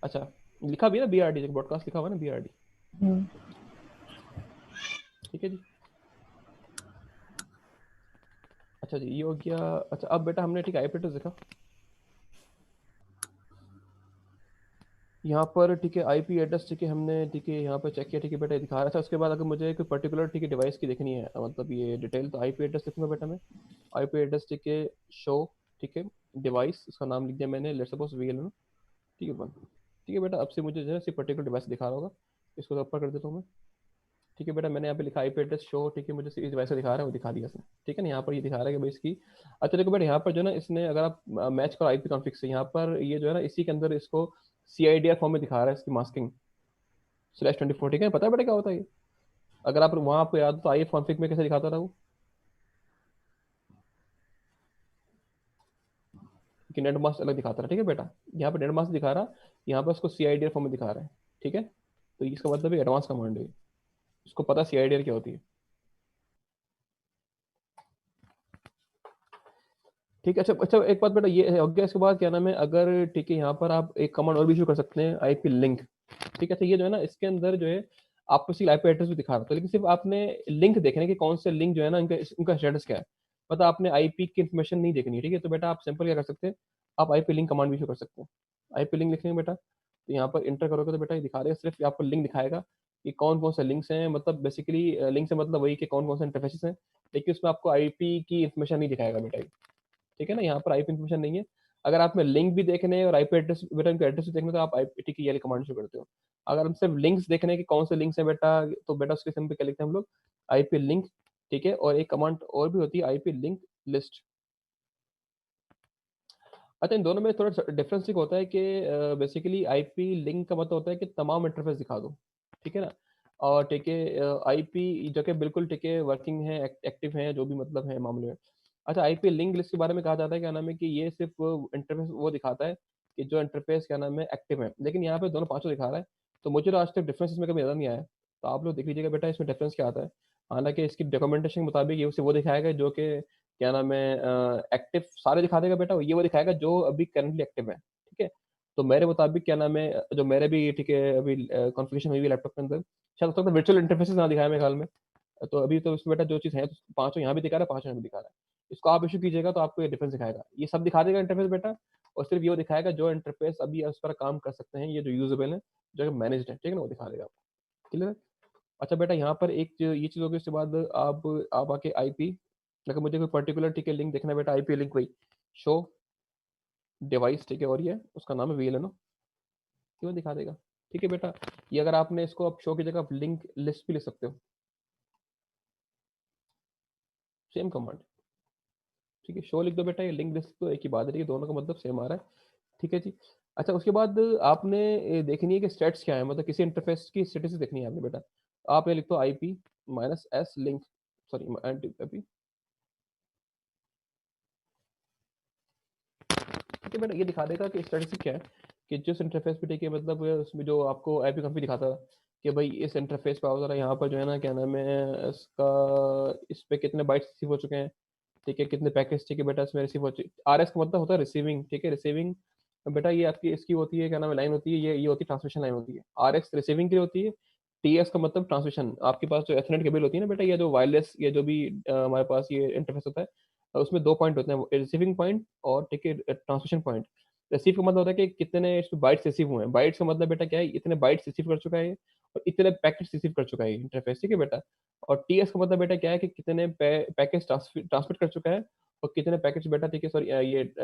अच्छा लिखा भी है ना BRD, ब्रॉडकास्ट लिखा हुआ है ना BRD, हम्म, ठीक है जी। अच्छा जी ये हो गया। अच्छा अब बेटा हमने, ठीक है, IP एड्रेस देखा यहाँ पर, ठीक है, IP एड्रेस, ठीक है, हमने, ठीक है, यहाँ पर चेक किया, ठीक है बेटा, दिखा रहा था। उसके बाद अगर मुझे एक पर्टिकुलर, ठीक है, डिवाइस की देखनी है, मतलब ये डिटेल, तो IP एड्रेस लिखूंगा बेटा मैं, IP एड्रेस, ठीक है, शो, ठीक है, डिवाइस, उसका नाम लिख दिया मैंने, लेट्स सपोज VLAN, ठीक है 1, ठीक है बेटा। अब से मुझे जो है सिर्फ पर्टिकुलर डिवाइस दिखा रहा होगा, इसको ऊपर कर देता हूँ मैं, ठीक है बेटा। मैंने यहाँ पे लिखा IP एड्रेस शो, ठीक है, मुझे इस डिवाइस का दिखा रहा है, वो दिखा दिया इसने, ठीक है ना। यहाँ पर ये दिखा रहा है कि भाई इसकी, अच्छा देखो बेटा यहाँ पर जो है ना, इसने अगर आप मैच करो IP कॉन्फिग से, यहाँ पर ये जो है ना इसी के अंदर इसको CIDR फॉर्म में दिखा रहा है, इसकी मास्किंग /24, ठीक है। पता है बेटा क्या होता है ये? अगर आप वहाँ आपको याद हो तो IF कॉन्फिग में कैसे दिखाता था वो, कि नेट मास्क अलग दिखाता था, ठीक है बेटा। यहाँ पर नेट मास्क दिखा रहा, यहाँ पर उसको CIDR फॉर्म में दिखा रहा है, ठीक है। तो इसका मतलब एडवांस कमांड है, उसको पता CIDR क्या होती है, ठीक है। अच्छा अच्छा एक बात बेटा ये हो गया, इसके बाद क्या नाम है, अगर ठीक है यहाँ पर आप एक कमांड और भी इशू कर सकते हैं, IP लिंक, ठीक है। तो ये जो है ना इसके अंदर जो है आपको सिर्फ IP एड्रेस भी दिखा रहा था, लेकिन सिर्फ आपने लिंक देखने कि कौन से लिंक जो है ना उनका स्टेटस क्या है, मतलब आपने IP की इन्फॉर्मेशन नहीं देखनी है, ठीक है। तो बेटा आप सिंपल क्या कर सकते हैं, आप IP लिंक कमांड भी इशू कर सकते हैं। IP लिंक लिखेंगे बेटा, तो यहाँ पर इंटर करोगे तो बेटा ये दिखा देगा, सिर्फ आपको लिंक दिखाएगा कि कौन कौन से लिंक्स हैं, मतलब बेसिकली लिंक से मतलब वही कि कौन कौन से इंटरफेसेस हैं, लेकिन उसमें आपको IP की इन्फॉर्मेशन नहीं दिखाएगा बेटा, ठीक है ना। यहाँ पर IP इन्फॉर्मेशन नहीं है। अगर आप में लिंक भी देखने हैं और IP एड्रेस, बेटा इनका एड्रेस भी देखना, तो आप IP, ठीक है, ये कमांड शुरू करते हो। अगर हम सिर्फ लिंक्स देखने कि कौन से लिंक्स हैं बेटा, तो बेटा उसके सिंपल क्या लिखते हैं हम लोग, IP लिंक, ठीक है। और एक कमांड और भी होती है IP लिंक लिस्ट। अच्छा इन दोनों में थोड़ा डिफरेंस एक होता है कि बेसिकली IP लिंक का मतलब होता है कि तमाम इंटरफेस दिखा दो, ठीक है ना। और ठीक है IP जो कि बिल्कुल, ठीक है, वर्किंग है, एक्टिव है, जो भी मतलब है मामले में, अच्छा, आईपी लिंक लिस्ट के बारे में कहा जाता है क्या नाम है कि ये सिर्फ इंटरफेस वो दिखाता है कि जो इंटरफेस क्या नाम है एक्टिव है, लेकिन यहाँ पे दोनों पांचों दिखा रहा है। तो मुझे तो आज तक डिफरेंस इसमें कभी नजर नहीं आया। तो आप लोग देख लीजिएगा बेटा इसमें डिफरेंस क्या आता है। हालांकि इसकी डॉक्यूमेंटेशन के मुताबिक ये उसे वो दिखाएगा जो कि क्या नाम है एक्टिव सारे दिखा देगा बेटा, ये वो दिखाएगा जो अभी करंटली एक्टिव है। ठीक है, तो मेरे मुताबिक क्या नाम है जो मेरे भी ठीक है अभी कॉन्फ़िगरेशन हुई है लैपटॉप के अंदर, शायद हो सकता है वर्चुअल इंटरफेसेस ना दिखाया मेरे ख्याल में। तो अभी तो इसमें बेटा जो चीज़ है तो पाँचों यहाँ भी दिखा रहा है, पाँचों यहाँ भी दिखा रहा है। इसको आप इश्यू कीजिएगा तो आपको ये डिफरेंस दिखाएगा। ये सब दिखा देगा इंटरफेस बेटा, और सिर्फ ये वो दिखाएगा जो इंटरफेस अभी उस पर काम कर सकते हैं, ये जो यूजेबल है, जो मैनेज्ड है, ठीक है ना, वो दिखा देगा आपको। क्लियर है? अच्छा बेटा यहाँ पर एक ये चीज़ होगी, उसके बाद आप आके आईपी, अगर मुझे कोई पर्टिकुलर ठीक है लिंक देखना है बेटा, आईपी लिंक वही शो डिवाइस, ठीक है, और ये उसका नाम है वीएलएनओ, क्यों दिखा देगा। ठीक है बेटा, ये अगर आपने इसको आप शो की जगह आप लिंक लिस्ट भी लिख सकते हो, सेम कमांड। ठीक है, शो लिख दो बेटा, ये लिंक लिस्ट तो एक ही बात है, ठीक है, दोनों का मतलब सेम आ रहा है। ठीक है जी। अच्छा, उसके बाद आपने देखनी है कि स्टेट्स क्या है, मतलब किसी इंटरफेस की स्टेटस देखनी है आपने बेटा। आप ये लिख दो IP minus S link, sorry IP. ठीक है बेटा, ये दिखा देगा कि स्टेटस क्या है, कि जिस इंटरफेस पे ठीक है मतलब उसमें जो आपको आईपी कंफी दिखाता है कि भाई इस इंटरफेस पे आओ जरा, यहाँ पर जो है ना क्या नाम है इसका, इस पे कितने बाइट्स रिसीव हो चुके हैं, ठीक है, कितने पैकेज ठीक है बेटा इसमें रिसीव हो चुके। आरएस का मतलब होता है रिसीविंग, ठीक है, रिसीविंग बेटा ये आपकी इसकी होती है क्या नाम है लाइन होती है, ये होती है ट्रांसमिशन लाइन होती है। आरएक्स रिसीविंग के लिए होती है, टीएस का मतलब ट्रांसमिशन। आपके पास जो एथरनेट केबल होती है ना बेटा, ये जो वायरलेस ये जो भी हमारे पास ये इंटरफेस होता है, उसमें दो पॉइंट होते हैं, रिसीविंग पॉइंट और ठीक है ट्रांसमिशन पॉइंट। रिसीव का मतलब होता है कि कितने इसमें बाइट्स रिसीव हुए हैं, बाइट्स का मतलब बेटा क्या है, इतने बाइट्स रिसीव कर चुका है और इतने पैकेट्स रिसीव कर चुका है इंटरफेस, ठीक है बेटा। और टीएस का मतलब बेटा क्या है कि कितने पैकेज ट्रांसमिट कर चुका है और कितने पैकेट्स बेटा, ठीक है, सॉरी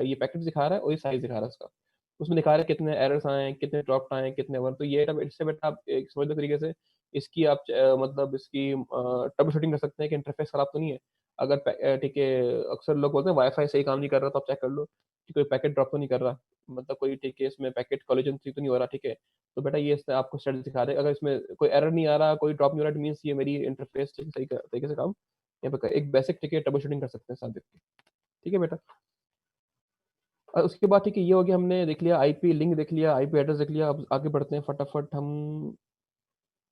ये पैकेट्स दिखा रहा है और ये साइज दिखा रहा है उसका। उसमें दिखा रहा है कितने एरर्स आए हैं, कितने ड्रॉप आए हैं, कितने वन। तो ये इससे बेटा आप एक समझ लो तरीके से इसकी आप मतलब इसकी ट्रबल शूटिंग कर सकते हैं कि इंटरफेस खराब तो नहीं है। अगर ठीक है, अक्सर लोग बोलते हैं वाईफाई सही काम नहीं कर रहा, तो आप चेक कर लो कि कोई पैकेट ड्रॉप तो नहीं कर रहा, मतलब कोई ठीक है इसमें पैकेट कॉलिजन तो नहीं हो रहा, ठीक है। तो बेटा ये इससे आपको स्टेटस दिखा देगा, अगर इसमें कोई एरर नहीं आ रहा, कोई ड्रॉप नहीं हो रहा, मीन्स ये मेरी इंटरफेस ठीक सही तरीके से काम यहाँ पे एक बेसिक ठीक है ट्रबल शूटिंग कर सकते हैं साथ देख के। ठीक है बेटा, और उसके बाद ठीक है ये हो गया, हमने देख लिया आईपी लिंक, देख लिया आईपी एड्रेस, देख लिया। अब आगे बढ़ते हैं फटाफट हम।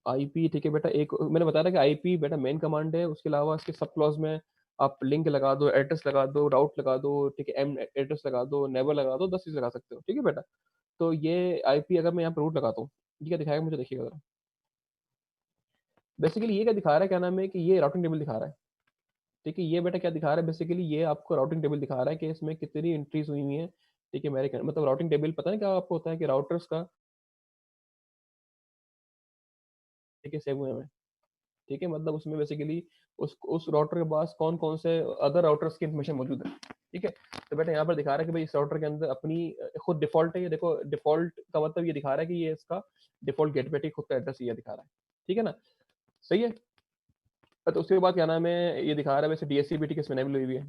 आईपी ठीक है बेटा, एक मैंने बताया था कि आईपी बेटा मेन कमांड है, उसके अलावा इसके सब क्लॉज में आप लिंक लगा दो, एड्रेस लगा दो, राउट लगा दो, ठीक है, एम एड्रेस लगा दो, नेबर लगा दो, 10 चीज लगा सकते हो, ठीक है बेटा। तो ये आईपी अगर मैं यहाँ पर रूट लगाता हूँ, ये क्या दिखाएगा मुझे, देखिएगा जरा। बेसिकली ये क्या दिखा रहा है क्या नाम है कि ये राउटिंग टेबल दिखा रहा है। ठीक है, ये बेटा क्या दिखा रहा है, बेसिकली ये आपको राउटिंग टेबल दिखा रहा है कि इसमें कितनी एंट्रीज हुई हुई है। ठीक है, मेरे मतलब राउटिंग टेबल पता है क्या आपको होता है कि राउटर्स का ठीक है सेव हुए हैं। ठीक है, मतलब उसमें बेसिकली उस राउटर के पास कौन कौन से अदर राउटर्स की इन्फॉर्मेशन मौजूद है। ठीक है, तो बेटा यहाँ पर दिखा रहा है कि भाई इस राउटर के अंदर अपनी खुद डिफॉल्ट है, ये देखो डिफॉल्ट का मतलब ये दिखा रहा है कि ये इसका डिफॉल्ट गेटवे ठीक खुद का एड्रेस ये दिखा रहा है। ठीक है ना, सही है। तो उसके बाद क्या नाम है ये दिखा रहा है वैसे डीएससी भी ठीक है इसमें इनेबल हुई हुई है।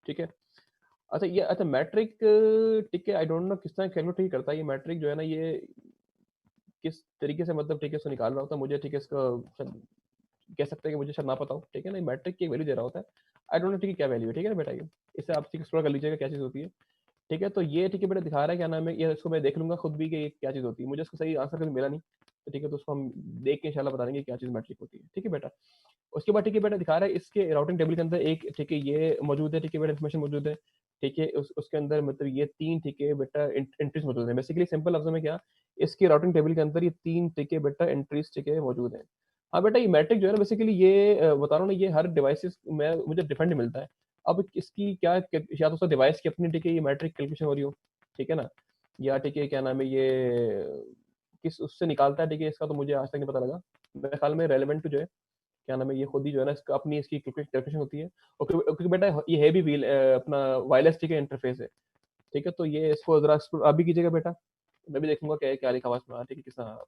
ठीक है, अच्छा ये अच्छा मैट्रिक, ठीक है, आई डोंट नो किस तरह कैलकुलेट ही करता है ये मैट्रिक जो है ना, ये किस तरीके से मतलब ठीक है इसको निकाल रहा होता है, मुझे ठीक है इसका शायद कह सकते हैं कि मुझे शायद ना पता हो, ठीक है ना, मैट्रिक की एक वैल्यू दे रहा होता है। आई डोंट नो ठीक है क्या वैल्यू है, ठीक है ना बेटा, ये इससे आप ठीक एक्सप्लोर कर लीजिएगा क्या चीज़ होती है। ठीक है, तो ये ठीक है बेटा दिखा रहा है क्या नाम है, ये इसको मैं देख लूंगा खुद भी कि ये क्या चीज़ होती है, मुझे इसका सही आंसर कभी मिला नहीं। तो ठीक है, तो उसको हम देख के इंशाल्लाह बता देंगे क्या चीज़ मैट्रिक होती है। ठीक है बेटा, उसके बाद ठीक है बेटा दिखा रहा है इसके राउटिंग टेबल के अंदर एक ठीक है ये मौजूद है, ठीक है बेटा इन्फॉर्मेशन मौजूद है। ठीक है, उसके अंदर मतलब ये तीन ठीक है बेटा एंट्रीज मौजूद है। बेसिकली सिंपल लफ्जों में क्या, इसके राउटिंग टेबल के अंदर ये तीन ठीक है बेटा एंट्रीज ठीक है मौजूद है। हाँ बेटा, ये मैट्रिक जो है ना बेसिकली ये बता रहा हूँ ना, ये हर डिवाइसेस में मुझे डिफरेंट मिलता है। अब इसकी क्या या तो उसका डिवाइस की अपनी ठीक है ये मैट्रिक कैलकुलेशन हो रही हो, ठीक है ना, या ठीक है क्या नाम है ये किस उससे निकालता है, ठीक है, इसका तो मुझे आज तक नहीं पता लगा। मेरे ख्याल में रेलेवेंट जो है क्या नाम है ये खुद ही जो है ना इसका अपनी इसकी कैलकुलेशन होती है। और क्योंकि बेटा ये है भी अपना वायरलेस ठीक है इंटरफेस है। ठीक है, तो ये इसको जरा आप भी कीजिएगा बेटा, मैं भी देखूंगा क्या है क्या लिखा हुआ है इसमें, ठीक है किस तरह।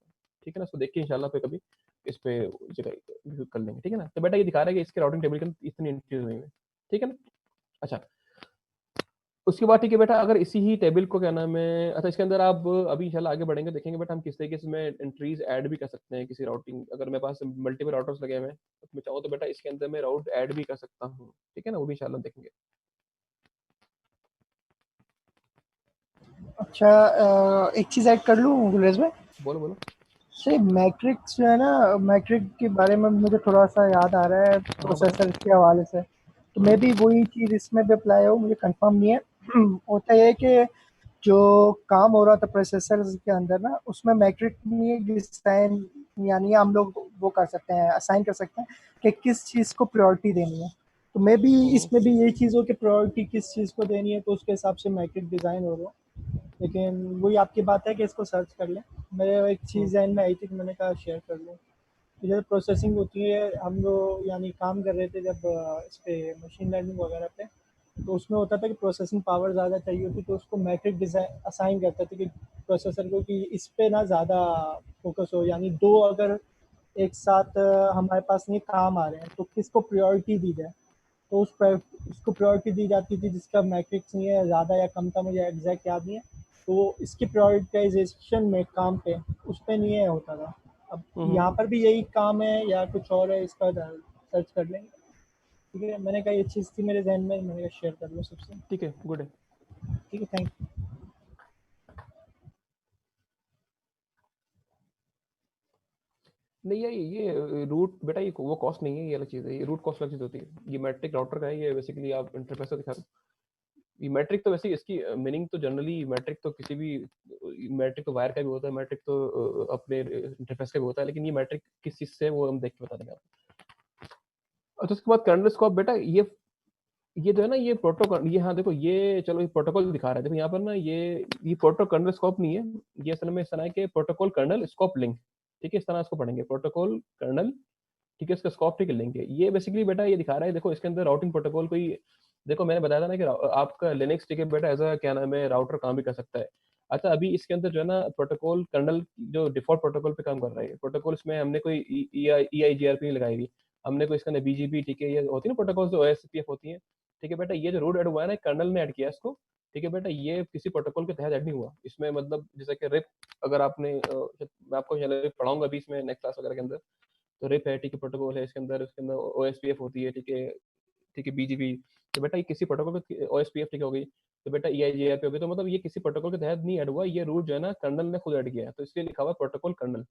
ठीक है ना, इसको देख के इंशाल्लाह पे कभी इस पे जगह कर लेंगे। ठीक है ना, तो बेटा ये दिखा रहा है कि इसके राउटिंग टेबल के अंदर इतनी एंट्रीज हुई है। ठीक है ना, अच्छा उसके बाद ठीक है बेटा, अगर इसी ही टेबल को क्या नाम है, अच्छा इसके अंदर आप अभी इंशाल्लाह आगे बढ़ेंगे, देखेंगे बेटा हम किस तरीके से इसमें एंट्रीज ऐड भी कर सकते हैं किसी राउटिंग, अगर मेरे पास मल्टीपल राउटर्स लगे हुए हैं तो मैं चाहूँ तो बेटा इसके अंदर मैं राउट ऐड भी कर सकता हूँ। ठीक है ना, वो भी इंशाल्लाह देखेंगे। अच्छा एक चीज़ ऐड कर लूँ गुलेज में? बोलो बोलो। सही मैट्रिक्स जो है ना, मैट्रिक के बारे में मुझे थोड़ा-सा याद आ रहा है हाँ बताओ। प्रोसेसर के हवाले से। तो मे बी वही चीज़ इसमें भी अप्लाई हो, मुझे कंफर्म नहीं है। होता ये है कि जो काम हो रहा था प्रोसेसर्स के अंदर ना, उसमें मैट्रिक में डिज़ाइन यानी हम लोग वो कर सकते हैं, असाइन कर सकते हैं कि किस चीज़ को प्रायोरिटी देनी है। तो मे बी इसमें भी यही चीज़ हो कि प्रायोरिटी किस चीज़ को देनी है, तो उसके हिसाब से मैट्रिक डिज़ाइन हो रहा है। लेकिन वही आपकी बात है कि इसको सर्च कर लें। मेरे एक चीज़ ज़हन में आई थी कि मैंने कहा शेयर कर लूँ। तो जब प्रोसेसिंग होती है, हम लोग यानी काम कर रहे थे जब इस पे मशीन लर्निंग वगैरह पे, तो उसमें होता था कि प्रोसेसिंग पावर ज़्यादा चाहिए होती, तो उसको मैट्रिक डिज़ाइन असाइन करते थे कि प्रोसेसर को कि इस पे ना ज़्यादा फोकस हो, यानी 2 अगर एक साथ हमारे पास नहीं काम आ रहे हैं, तो किसको प्रायोरिटी दी जाए। तो उसको प्रायोरिटी दी जाती थी जिसका मैट्रिक्स नहीं है, ज़्यादा या कम था, मुझे एग्जैक्ट याद नहीं है। तो इसकी प्रायोरिटाइजेशन में काम पे उस पे नहीं है होता था। अब यहाँ पर भी यही काम है या कुछ और है, इसका सर्च कर लेंगे। ठीक है, मैंने कहा ये चीज़ थी मेरे जहन में, मैंने कहा शेयर कर लो सबसे। ठीक है, गुड है। ठीक है, थैंक यू। नहीं ये रूट बेटा, ये वो कॉस्ट नहीं है, ये अलग चीज़ है। ये रूट कॉस्ट अलग चीज़ होती है। ये मैट्रिक राउटर का है, ये बेसिकली आप इंटरफेस दिखा रहे हो। ये मैट्रिक तो वैसे इसकी मीनिंग तो जनरली मैट्रिक तो किसी भी मैट्रिक तो वायर का भी होता है, मैट्रिक तो अपने इंटरफेस का भी होता है, लेकिन ये मैट्रिक किस चीज़ से है, वो हम देख के बता देंगे आपको। अच्छा उसके बाद कर्नल स्कोप बेटा, ये जो है ना, ये प्रोटोकॉल, ये हाँ देखो, ये चलो ये प्रोटोकॉल दिखा रहा है। देखो यहाँ पर ना, ये प्रोटो कर्नल स्कोप नहीं है, ये असल में इस तरह है कि प्रोटोकॉल कर्नल स्कोप लिंक। ठीक है, इस तरह इसको पढ़ेंगे, प्रोटोकॉल कर्नल। ठीक है, इसका स्कोप ठीक है, लिंक है। ये बेसिकली बेटा ये दिखा रहा है, देखो इसके अंदर राउटिंग प्रोटोकॉल कोई, देखो मैंने बताया था ना कि आपका लिनक्स ठीक है बेटा, एज क्या नाम है, राउटर काम भी कर सकता है। अच्छा अभी इसके अंदर जो है ना, प्रोटोकॉल कर्नल जो डिफॉल्ट प्रोटोकॉल पे काम कर रहा है, प्रोटोकॉल इसमें हमने कोई ई आई जी आर पी नहीं लगाई हुई, हमने कोई इसके अंदर बीजीपी, ठीक है, ये होती है ना प्रोटोकॉल जो ओएसपीएफ होती है। ठीक है बेटा, ये जो रूट ऐड हुआ है ना, कर्नल ने ऐड किया इसको। ठीक है बेटा, ये किसी प्रोटोकॉल के तहत ऐड नहीं हुआ इसमें, मतलब जैसे कि रिप, अगर आपने मैं आपको पढ़ाऊंगा अभी इसमें नेक्स्ट क्लास वगैरह के अंदर, तो रिप है, ठीक है, प्रोटोकॉल है इसके अंदर, उसके अंदर ओएसपीएफ होती है, ठीक है, ठीक है, बीजीपी। तो बेटा ये किसी प्रोटोकॉल के ओएसपीएफ ठीक हो गई, तो बेटा ई आई जी आर पे हो गई, तो मतलब ये किसी प्रोटोकॉल के तहत नहीं ऐड हुआ, ये रूट जो है ना कर्नल ने खुद ऐड किया है, तो इसलिए लिखा हुआ प्रोटोकॉल कर्नल।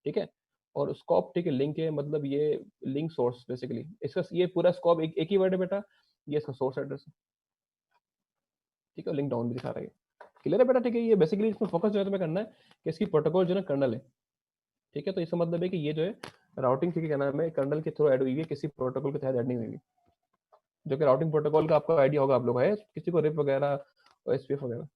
ठीक है, और स्कोप ठीक है, लिंक है, मतलब ये लिंक सोर्स बेसिकली, इसका ये पूरा स्कोप एक ही वर्ड है बेटा, ये इसका सोर्स एड्रेस है। ठीक है, लिंक डाउन भी दिखा रहा है। क्लियर है बेटा? ठीक है, ये बेसिकली इसमें फोकस जो है तुम्हें करना है कि इसकी प्रोटोकॉल जो है ना कर्नल है। ठीक है, तो इसका मतलब है कि ये जो है राउटिंग, ठीक है, क्या नाम है, कर्नल के थ्रू ऐड हुई है, किसी प्रोटोकॉल के तहत ऐड नहीं हुई है। जो कि राउटिंग प्रोटोकॉल का आपको आइडिया होगा, आप लोग है किसी को रिप वगैरह और एसपीएफ वगैरह।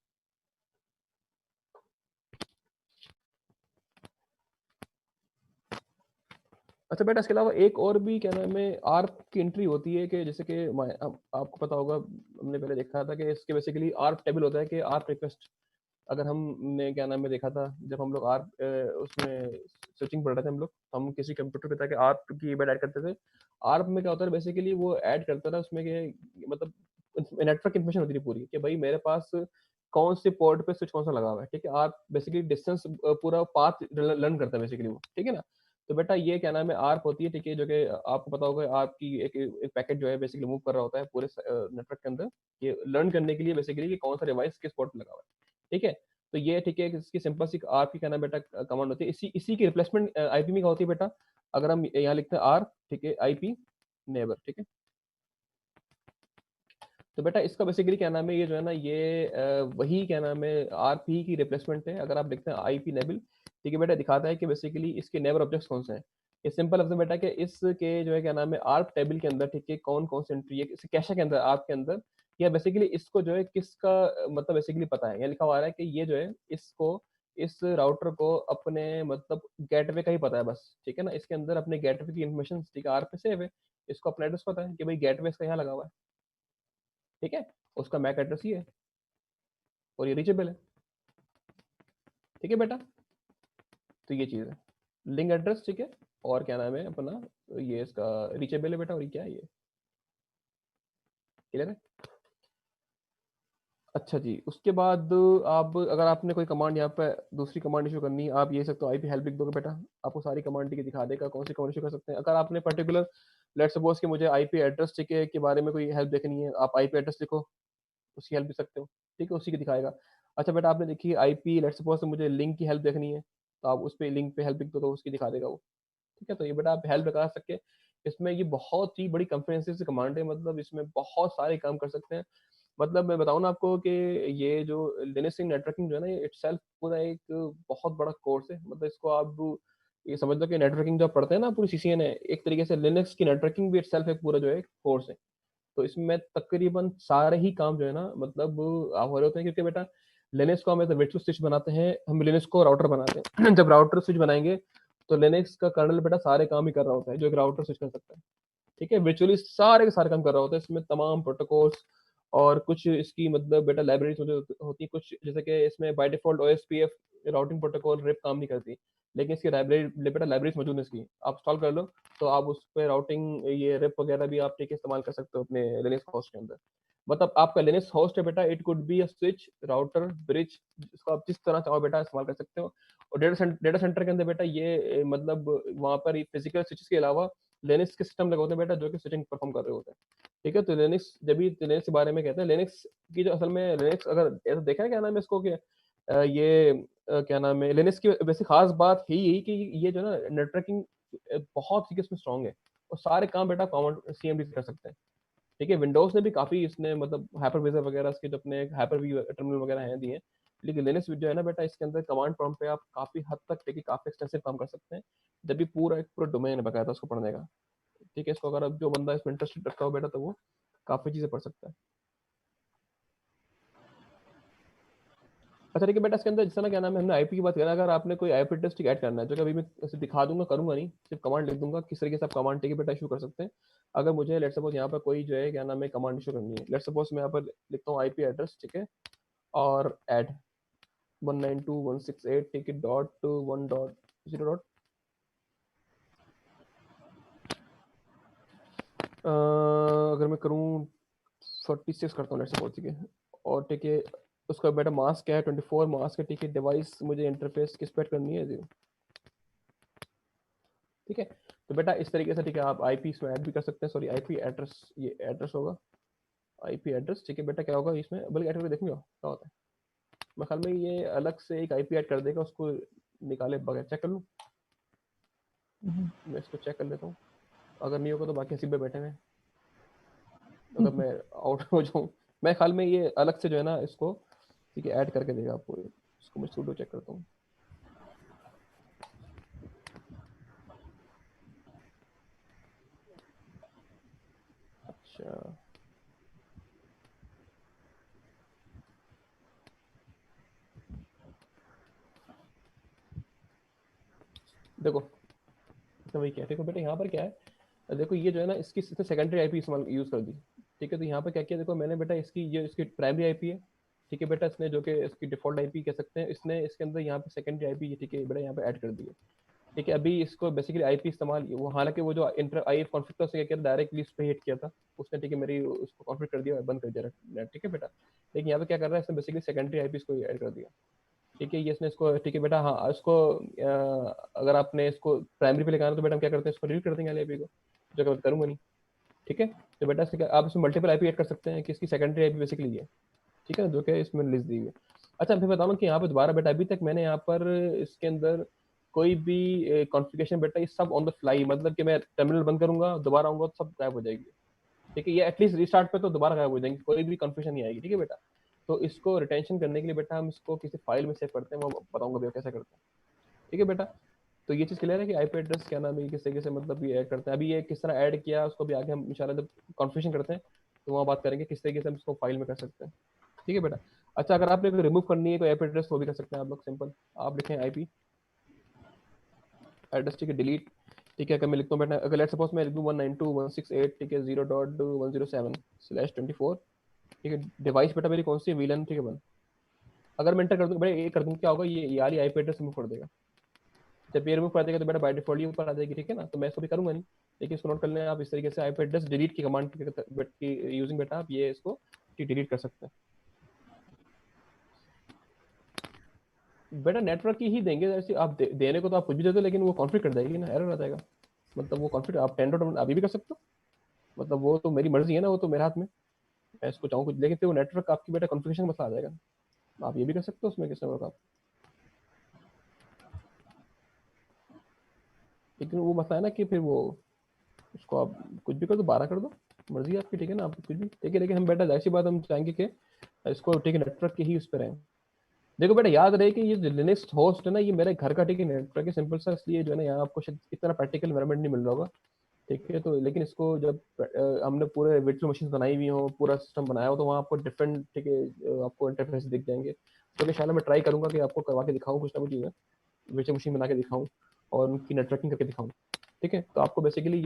अच्छा बेटा, इसके अलावा एक और भी क्या नाम है, आर्प की एंट्री होती है कि जैसे कि आपको पता होगा, हमने पहले देखा था कि इसके बेसिकली आर्प टेबल होता है कि आर्प रिक्वेस्ट, अगर हमने क्या नाम है देखा था, जब हम लोग आर्प उसमें स्विचिंग पढ़ रहे थे हम लोग, हम किसी कंप्यूटर पे था कि आर्प की ईमेल ऐड करते थे। आर्प में क्या होता है बेसिकली, वो ऐड करता था उसमें कि मतलब नेटवर्क इन्फॉर्मेशन होती थी पूरी, कि भाई मेरे पास कौन से पोर्ट पे स्विच कौन सा लगा हुआ है। ठीक है, आर्प बेसिकली डिस्टेंस पूरा पाथ लर्न करता है बेसिकली वो। ठीक है ना, तो बेटा ये क्या नाम है, आर्प होती है। ठीक है, जो कि आपको पता होगा, आर्प की एक पैकेट जो है बेसिकली मूव कर रहा होता है पूरे नेटवर्क के अंदर, ये लर्न करने के लिए बेसिकली कि कौन सा डिवाइस किस पोर्ट पे लगा हुआ है। ठीक है, तो ये ठीक है, इसकी सिंपल सी आर की कहना बेटा कमांड होती है, इसी की रिप्लेसमेंट आईपी में क्या होती है बेटा, अगर हम यहाँ लिखते हैं आर, ठीक है, आईपी नेबर। ठीक है, तो बेटा इसका बेसिकली क्या नाम है, ये जो है ना, ये वही क्या नाम है, आरपी की रिप्लेसमेंट है। अगर आप लिखते हैं आईपी नेबल, ठीक है बेटा, दिखाता है कि बेसिकली इसके नेबर ऑब्जेक्ट्स कौन से हैं। ये सिंपल लफ्ज में बेटा कि इसके जो है क्या नाम है, आर्प टेबल के अंदर, ठीक है, कौन कौन सी एंट्री है इस कैशे के अंदर, आर्प के अंदर, या बेसिकली इसको जो है किसका मतलब बेसिकली पता है, यहाँ लिखा हुआ है कि ये जो है इसको, इस राउटर को अपने मतलब गेटवे का ही पता है बस। ठीक है ना, इसके अंदर अपने गेटवे की इन्फॉर्मेशन, ठीक है, आर्प पे सेव है, इसको अपना एड्रेस पता है कि भाई गेटवे इसका यहाँ लगा हुआ है। ठीक है, उसका मैक एड्रेस ये है और ये रीचेबल है। ठीक है बेटा, तो ये चीज़ है, लिंक एड्रेस, ठीक है, और क्या नाम है अपना, ये इसका रीचेबल है बेटा, और ये क्या है, ये क्लियर है। अच्छा जी, उसके बाद आप अगर आपने कोई कमांड यहाँ पे दूसरी कमांड इशू करनी है, आप ये सकते हो आईपी हेल्प लिख दोगे बेटा, आपको सारी कमांड ठीक है दिखा देगा कौन सी कमांड इशू कर सकते हैं। अगर आपने पर्टिकुलर लेट सपोज कि मुझे आईपी एड्रेस ठीक है के बारे में कोई हेल्प देखनी है, आप आईपी एड्रेस लिखो, उसकी हेल्प भी सकते हो। ठीक है, उसी की दिखाएगा। अच्छा बेटा आपने देखी आईपी, लेट्स सपोज मुझे लिंक की हेल्प देखनी है तो आप उस पे लिंक पे हेल्प लिख दो तो उसकी दिखा देगा वो। ठीक है, तो ये बेटा आप हेल्प लगा सकते हैं। इसमें ये बहुत ही बड़ी कम्प्रिहेंसिव सी कमांड है, मतलब इसमें बहुत सारे काम कर सकते हैं। मतलब मैं बताऊँ ना आपको कि ये जो लिनक्स नेटवर्किंग जो है ना, ये इटसेल्फ पूरा एक बहुत बड़ा कोर्स है। मतलब इसको आप ये समझ लो कि नेटवर्किंग जो आप पढ़ते हैं ना पूरी सीसीएन है, एक तरीके से लिनक्स की नेटवर्किंग भी इटसेल्फ एक पूरा जो है कोर्स है। तो इसमें तकरीबन सारे ही काम जो है ना मतलब हो रहे होते हैं, क्योंकि बेटा लिनक्स को हम एज वर्चुअल स्विच बनाते हैं, हम लिनक्स को राउटर बनाते हैं। जब राउटर स्विच बनाएंगे तो लिनक्स का कर्नल बेटा सारे काम ही कर रहा होता है जो एक राउटर स्विच कर सकता है। ठीक है, वर्चुअली सारे के सारे काम कर रहा होता है। इसमें तमाम प्रोटोकॉल्स और कुछ इसकी मतलब बेटा लाइब्रेरीज होती है कुछ, जैसे कि इसमें by default OSPF routing protocol RIP काम नहीं करती, लेकिन इसकी लाइब्रेरी बेटा लाइब्रेरीज मौजूद है इसकी, आप इंस्टॉल कर लो तो आप उस पर राउटिंग ये रिप वगैरह भी आप ठीक है इस्तेमाल कर सकते हो अपने लिनक्स होस्ट के अंदर। मतलब आपका लिनक्स होस्ट है बेटा, it could be a switch, router, bridge, इसको आप जिस तरह चाहो बेटा इस्तेमाल कर सकते हो। और डेटा सेंटर के अंदर बेटा ये मतलब वहाँ पर फिजिकल स्विचेस के अलावा लिनक्स के सिस्टम लगे होते हैं बेटा जो कि स्विचिंग परफॉर्म कर रहे होते हैं। ठीक है, तो लिनक्स जब भी लिनक्स के बारे में कहते हैं, लिनक्स की जो असल में लिनक्स अगर ऐसा देखा है क्या नाम है इसको कि ये क्या नाम है लिनक्स की वैसे खास बात है यही कि ये जो ना नेटवर्किंग बहुत ही इसमें स्ट्रांग है और सारे काम बेटा कॉमन सीएमडी से कर सकते हैं। ठीक है, विंडोज ने भी काफी इसने मतलब हाइपरविजर वगैरह इसके जो अपने हाइपर वी टर्मिनल वगैरह हैं दिए हैं, लेकिन लिनक्स जो है ना बेटा इसके अंदर कमांड प्रॉम्प्ट पे आप काफी हद तक देखिए काफी एक्सटेंसिव काम कर सकते हैं, जब भी पूरा एक पूरा डोमेन है बकायदा उसको पढ़ने का। ठीक है, इसको अगर अब जो बंदा इसमें इंटरेस्टेड रखता हो बेटा तो वो काफी चीजें पढ़ सकता है। अच्छा ठीक है बेटा, इसके अंदर जैसा ना क्या नाम है हमने आईपी की बात करा, अगर आपने कोई आईपी एड्रेस ऐड करना है जो कि अभी मैं ऐसे दिखा दूंगा, करूंगा नहीं, सिर्फ कमांड लिख दूंगा किस तरीके से आप कमांड ठीक है बेटा इशू कर सकते हैं। अगर मुझे लेट सपोज यहाँ पर कोई जो है क्या नाम है कमांड इशू करनी है, लेट सपोज मैं यहाँ पर लिखता हूँ आईपी एड्रेस, ठीक है, और ऐड 192.168 ठीक है डॉट 1.0 डॉट अगर मैं करूँ 46 करता हूँ लेट सपोज, ठीक है, और ठीक है उसका बेटा मास्क क्या है 24 मास्क है, ठीक है, डिवाइस मुझे इंटरफेस किस पे ऐड करनी है 0। ठीक है, तो बेटा इस तरीके से ठीक है आप आईपी इसमें ऐड भी कर सकते हैं, सॉरी आईपी एड्रेस, ये एड्रेस होगा आईपी एड्रेस। ठीक है बेटा, क्या होगा इसमें बल्कि ऐड करके देखेंगे क्या होता है। मैं ख्याल में ये अलग से एक आईपी ऐड कर देगा, उसको निकाले बगैर चेक कर लूँ, मैं इसको चेक कर लेता हूँ, अगर नहीं होगा तो बाकी इसी पे बैठे हैं, अगर मैं आउट हो जाऊँ मैं ख्याल में ये अलग से जो है ना इसको ठीक है ऐड करके देगा आपको। इसको मैं सूडो चेक करता हूँ। अच्छा देखो, तो वही क्या देखो बेटा यहाँ पर क्या है, देखो ये जो है ना इसकी सेकेंडरी आईपी इस्तेमाल यूज कर दी। ठीक है, तो यहाँ पर क्या किया देखो मैंने बेटा इसकी ये इसकी प्राइमरी आईपी है, ठीक है बेटा, इसने जो कि इसकी डिफॉल्ट आईपी कह सकते हैं, इसने इसके अंदर यहाँ पे सेकेंडरी आईपी ठीक है बेटा यहाँ पे ऐड कर दी है। ठीक है, अभी इसको बेसिकली आईपी इस्तेमाल वो हालांकि वो जो इंटर आई कॉन्फ्लिक्ट था उसने क्या किया डायरेक्टली उस पर हिट किया था उसने, ठीक है मेरी उसको कॉन्फ्लिक्ट कर दिया बंद कर दिया। ठीक है बेटा, लेकिन यहाँ पे क्या कर रहा है इसने बेसिकली सेकेंडरी आईपी इसको ऐड कर दिया। ठीक है, ये इसने इसको ठीक है बेटा, हाँ इसको अगर आपने इसको प्राइमरी पे लगाना तो बेटा हम क्या करते हैं इसको डिलीट कर देंगे आईपी को, जो मैं करूंगा नहीं। ठीक है, तो बेटा इससे आप इसमें मल्टीपल आईपी ऐड कर सकते हैं कि इसकी सेकेंडरी आईपी बेसिकली है। ठीक है, जो कि इसमें लिस्ट दी हुई है। अच्छा फिर बताऊँ कि यहाँ पे दोबारा बेटा अभी तक मैंने यहाँ पर इसके अंदर कोई भी कॉन्फ़िगरेशन बेटा ये सब ऑन द फ्लाई, मतलब कि मैं टर्मिनल बंद करूंगा दोबारा आऊंगा तो सब गायब हो जाएगी। ठीक है, ये एटलीस्ट रिस्टार्ट पे तो दोबारा गायब हो जाएंगे, कोई भी कन्फ्यूजन नहीं आएगी। ठीक है बेटा, तो इसको रिटेंशन करने के लिए बेटा हम इसको किसी फाइल में सेव करते हैं, वो बताऊंगा भैया कैसे करते हैं। ठीक है बेटा, तो ये चीज़ क्लियर है कि आईपी एड्रेस क्या नाम है किस तरीके से मतलब ये ऐड करते हैं, अभी ये किस तरह ऐड किया उसको भी आगे हम इंशाल्लाह जब कॉन्फ़िगरेशन करते हैं तो वहाँ बात करेंगे किस तरीके से हम इसको फाइल में कर सकते हैं। ठीक है बेटा, अच्छा अगर आपने रिमूव करनी है कोई आईपी एड्रेस तो भी कर सकते हैं आप लोग, सिंपल आप लिखें आईपी एड्रेस, ठीक है डिलीट। ठीक है, अगर मैं लिखता हूँ बेटा, अगर लेट सपोज मैं लिख दूँ 192.168 ठीक है 0.107/24। ठीक है, डिवाइस बेटा मेरी कौन सी है वीलन, ठीक है बन, अगर मैं एंटर कर दूँ बेटा ये कर दूँ क्या होगा ये वाली आईपी एड्रेस रिमूव कर देगा। जब ये रिमूव कर देगा तो बेटा बाय डिफॉल्ट ये ऊपर आ जाएगी। ठीक है ना, तो मैं इसको भी करूंगा नहीं, लेकिन इसको नोट कर लें आप इस तरीके से आईपी एड्रेस डिलीट की कमांड की यूजिंग बेटा आप ये इसको डिलीट कर सकते हैं। बेटा नेटवर्क की ही देंगे, जैसे आप देने को तो आप कुछ भी दे दो लेकिन वो कॉन्फ्लिक्ट कर जाएगी ना, एरर आ जाएगा। मतलब वो कॉन्फ्लिक्ट आप 10 अभी भी कर सकते हो, मतलब वो तो मेरी मर्जी है ना, वो तो मेरे हाथ में, मैं इसको चाहूँ कुछ, लेकिन फिर वो नेटवर्क आपकी बेटा कॉन्फ़िगरेशन मसला आ जाएगा। आप ये भी कर सकते हो उसमें किस नंबर का आप, लेकिन वो मसला है ना कि फिर वो उसको आप कुछ भी कर दो, 12 कर दो, मर्जी है आपकी, ठीक है ना, आप कुछ भी, ठीक है। लेकिन हम बेटा जाहिर सी बात हम चाहेंगे कि इसको ठीक है नेटवर्क के ही उस पर रहें। देखो बेटा याद रहे कि ये जो लिनक्स होस्ट है ना, ये मेरे घर का ठीक है नेटवर्क है, सिंपल सा, इसलिए जो है ना यहाँ आपको शायद इतना प्रैक्टिकल एनवायरनमेंट नहीं मिल रहा होगा, ठीक है। तो लेकिन इसको जब हमने पूरे वर्चुअल मशीन बनाई हुई हो, पूरा सिस्टम बनाया हो, तो वहाँ आपको डिफरेंट ठीक है आपको इंटरफेस दिख जाएंगे। तो शायद मैं ट्राई करूंगा कि आपको करवा के दिखाऊं कुछ ना कुछ चीज़ें, वर्चुअल मशीन बना के दिखाऊं और उनकी नेटवर्किंग करके दिखाऊं, ठीक है। तो आपको बेसिकली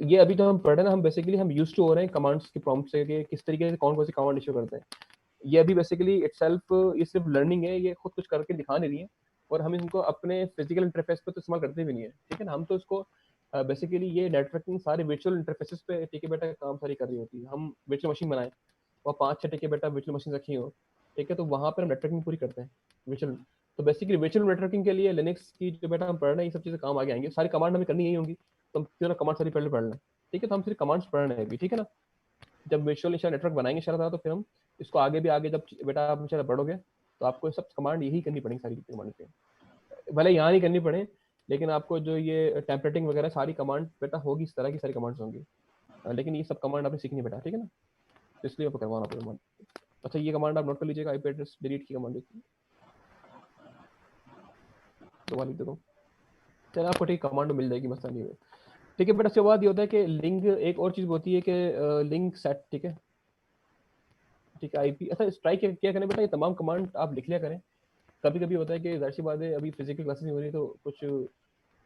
ये अभी तो हम पढ़ रहे हैं ना, हम बेसिकली हम यूज टू हो रहे हैं कमांड्स के प्रॉम्प्ट से कि किस तरीके से कौन कौन सी कमांड इशू करते हैं। ये अभी बेसिकली इटसेल्फ ये सिर्फ लर्निंग है, ये खुद कुछ करके दिखा नहीं रही है, और हम इनको अपने फिजिकल इंटरफेस पे तो इस्तेमाल करते भी नहीं है, ठीक है ना। हम तो इसको बेसिकली ये नेटवर्किंग सारे वर्चुअल इंटरफेसेस पे ठीक है बेटा काम सारी कर रही होती है। हम वर्चुअल मशीन बनाए और 5-6 ठीक है बेटा वर्चुअल मशीन रखी हो, ठीक है, तो वहाँ पर हम नेटवर्किंग पूरी करते हैं वर्चुअल। तो बेसिकली वर्चुअल नेटवर्किंग के लिए लिनक्स की जो बेटा हम पढ़ रहे हैं, ये सब चीज़ें काम आगे आएंगी, सारी कमांड हमें करनी यही होंगी, तो हम क्यों ना कमांड सारी पहले पढ़ लें, ठीक है। तो हम सिर्फ कमांड्स पढ़ रहे हैं अभी, ठीक है ना। जब विजुअल नेटवर्क बनाएंगे इंशाल्लाह, तो फिर हम इसको आगे भी आगे जब बेटा आप इंशाल्लाह बढ़ोगे, तो आपको सब कमांड यही करनी पड़ेंगी, सारी कमांड पे भले यहाँ नहीं करनी पड़े, लेकिन आपको जो ये टेम्पलेटिंग वगैरह सारी कमांड बेटा होगी, इस तरह की सारी कमांड्स होंगी, लेकिन ये सब कमांड आपने सीखनी बेटा, ठीक है ना। तो इसलिए आपको करवाना पड़ेगा कमांड। अच्छा ये कमांड आप नोट कर लीजिएगा, आईपी एड्रेस डिलीट की कमांड तो वाली देखो, चलो आपको ठीक कमांड मिल जाएगी, मसला नहीं है, ठीक है बेटा। उसके बाद ये होता है कि लिंक, एक और चीज़ होती है कि लिंक सेट, ठीक है, ठीक है आईपी। अच्छा स्ट्राइक क्या करें बेटा, ये तमाम कमांड आप लिख लिया करें। कभी कभी होता है कि जाहिर सी बात है अभी फिजिकल क्लासेस नहीं हो रही, तो कुछ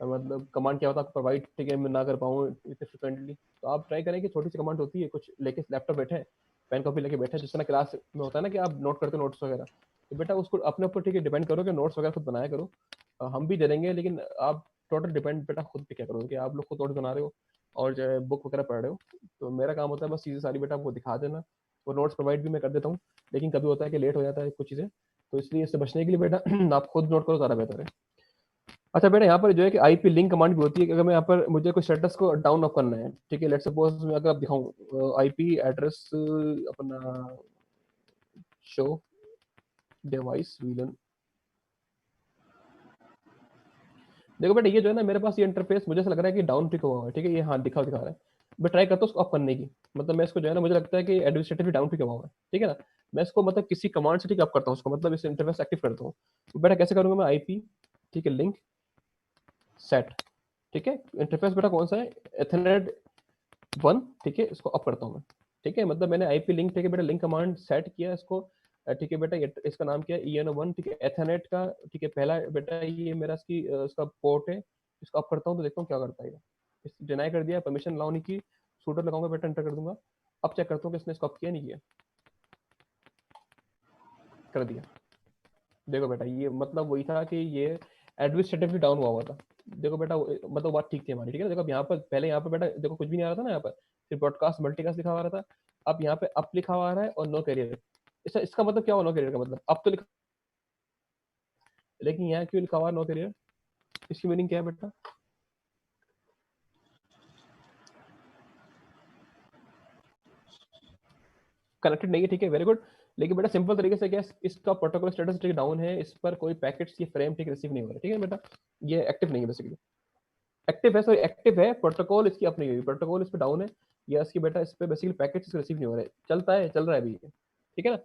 मतलब कमांड क्या होता है आपको प्रोवाइड ठीक है मैं ना कर पाऊँ इतने फ्रिक्वेंटली, तो आप ट्राई करें कि छोटी सी कमांड होती है, कुछ लेके लैपटॉप बैठे पेन कॉपी लेके बैठे, जिस तरह क्लास में होता है ना कि आप नोट करते हो नोट्स वगैरह, तो बेटा उसको अपने ऊपर ठीक है डिपेंड करो कि नोट्स वगैरह खुद बनाया करो। हम भी दे देंगे, लेकिन आप टोटल डिपेंड बेटा खुद पे क्या करो, कि आप लोग खुद नोट्स बना रहे हो और जो है बुक वगैरह पढ़ रहे हो, तो मेरा काम होता है बस चीज़ें सारी बेटा आपको दिखा देना, और नोट्स प्रोवाइड भी मैं कर देता हूँ, लेकिन कभी होता है कि लेट हो जाता है कुछ चीज़ें, तो इसलिए इससे बचने के लिए बेटा आप खुद नोट करो, ज़्यादा बेहतर है। अच्छा बेटा यहाँ पर जो है कि आईपी लिंक कमांड भी होती है कि अगर मैं यहाँ पर मुझे कोई स्टेटस को डाउन अप करना है, ठीक है, लेट्स सपोज मैं अगर आप दिखाऊं आईपी एड्रेस अपना शो डिवाइस वीलन, देखो बेटा ये जो है ना मेरे पास ये इंटरफेस मुझे ऐसा लग रहा है कि डाउन टिक हुआ है, ठीक है, ये हाँ दिखा दिखा रहा है, मैं ट्राई करता हूँ उसको अप करने की, मतलब मैं इसको जो है ना मुझे लगता है कि एडमिनिस्ट्रेटिव डाउन टिक हुआ है, ठीक है ना, मैं इसको मतलब किसी कमांड से ठीक अप करता हूँ उसको, मतलब इस इंटरफेस एक्टिव करता हूँ। तो बेटा कैसे करूँगा मैं, आईपी ठीक है लिंक सेट, ठीक है, इंटरफेस बेटा कौन सा है, एथरनेट 1, ठीक है, इसको अप करता हूँ मैं, ठीक है, मतलब मैंने आईपी लिंक ठीक है बेटा लिंक कमांड सेट किया इसको, ठीक है बेटा इसका नाम क्या है EN1, ठीक है, एथरनेट का, ठीक है, पहला बेटा ये मेरा इसका पोर्ट है, इसको अप करता हूँ तो देखता हूँ क्या करता है। इस डिनाई कर दिया, परमिशन अलाउ नहीं की, शूटर लगाऊंगा बेटा, एंटर कर दूंगा, अब चेक करता हूँ कि इसने इसको अप किया नहीं किया, कर दिया। देखो बेटा ये मतलब वही था कि ये एडमिनिस्ट्रेटिवली डाउन हुआ था। देखो बेटा मतलब बात ठीक थी हमारी, ठीक है, देखो अब यहाँ पर पहले यहाँ पर बेटा देखो कुछ भी नहीं आ रहा था ना, यहाँ पर सिर्फ ब्रॉडकास्ट मल्टीकास्ट लिखा हुआ रहा था, अब यहाँ पे अप लिखा हुआ रहा है और नो करियर। इसका मतलब क्या हुआ नो करियर का मतलब, अब तो लिखा, लेकिन यहाँ क्यों लिखा हुआ नो करियर, इसकी मीनिंग क्या है बेटा, कनेक्टेड नहीं है, ठीक है, वेरी गुड। लेकिन बेटा सिंपल तरीके से क्या इसका प्रोटोकॉल स्टेटस ठीक डाउन है, इस पर कोई पैकेट्स या फ्रेम ठीक रिसीव नहीं हो रहा, ठीक है बेटा, ये एक्टिव नहीं है बेसिकली, एक्टिव है, सॉरी एक्टिव है, प्रोटोकॉल इसकी अपनी हुई, प्रोटोकॉल इस पे डाउन है, या इसकी बेटा इस पे बेसिकली पैकेट्स रिसीव नहीं हो रहे, चलता है चल रहा है अभी, ठीक है ना।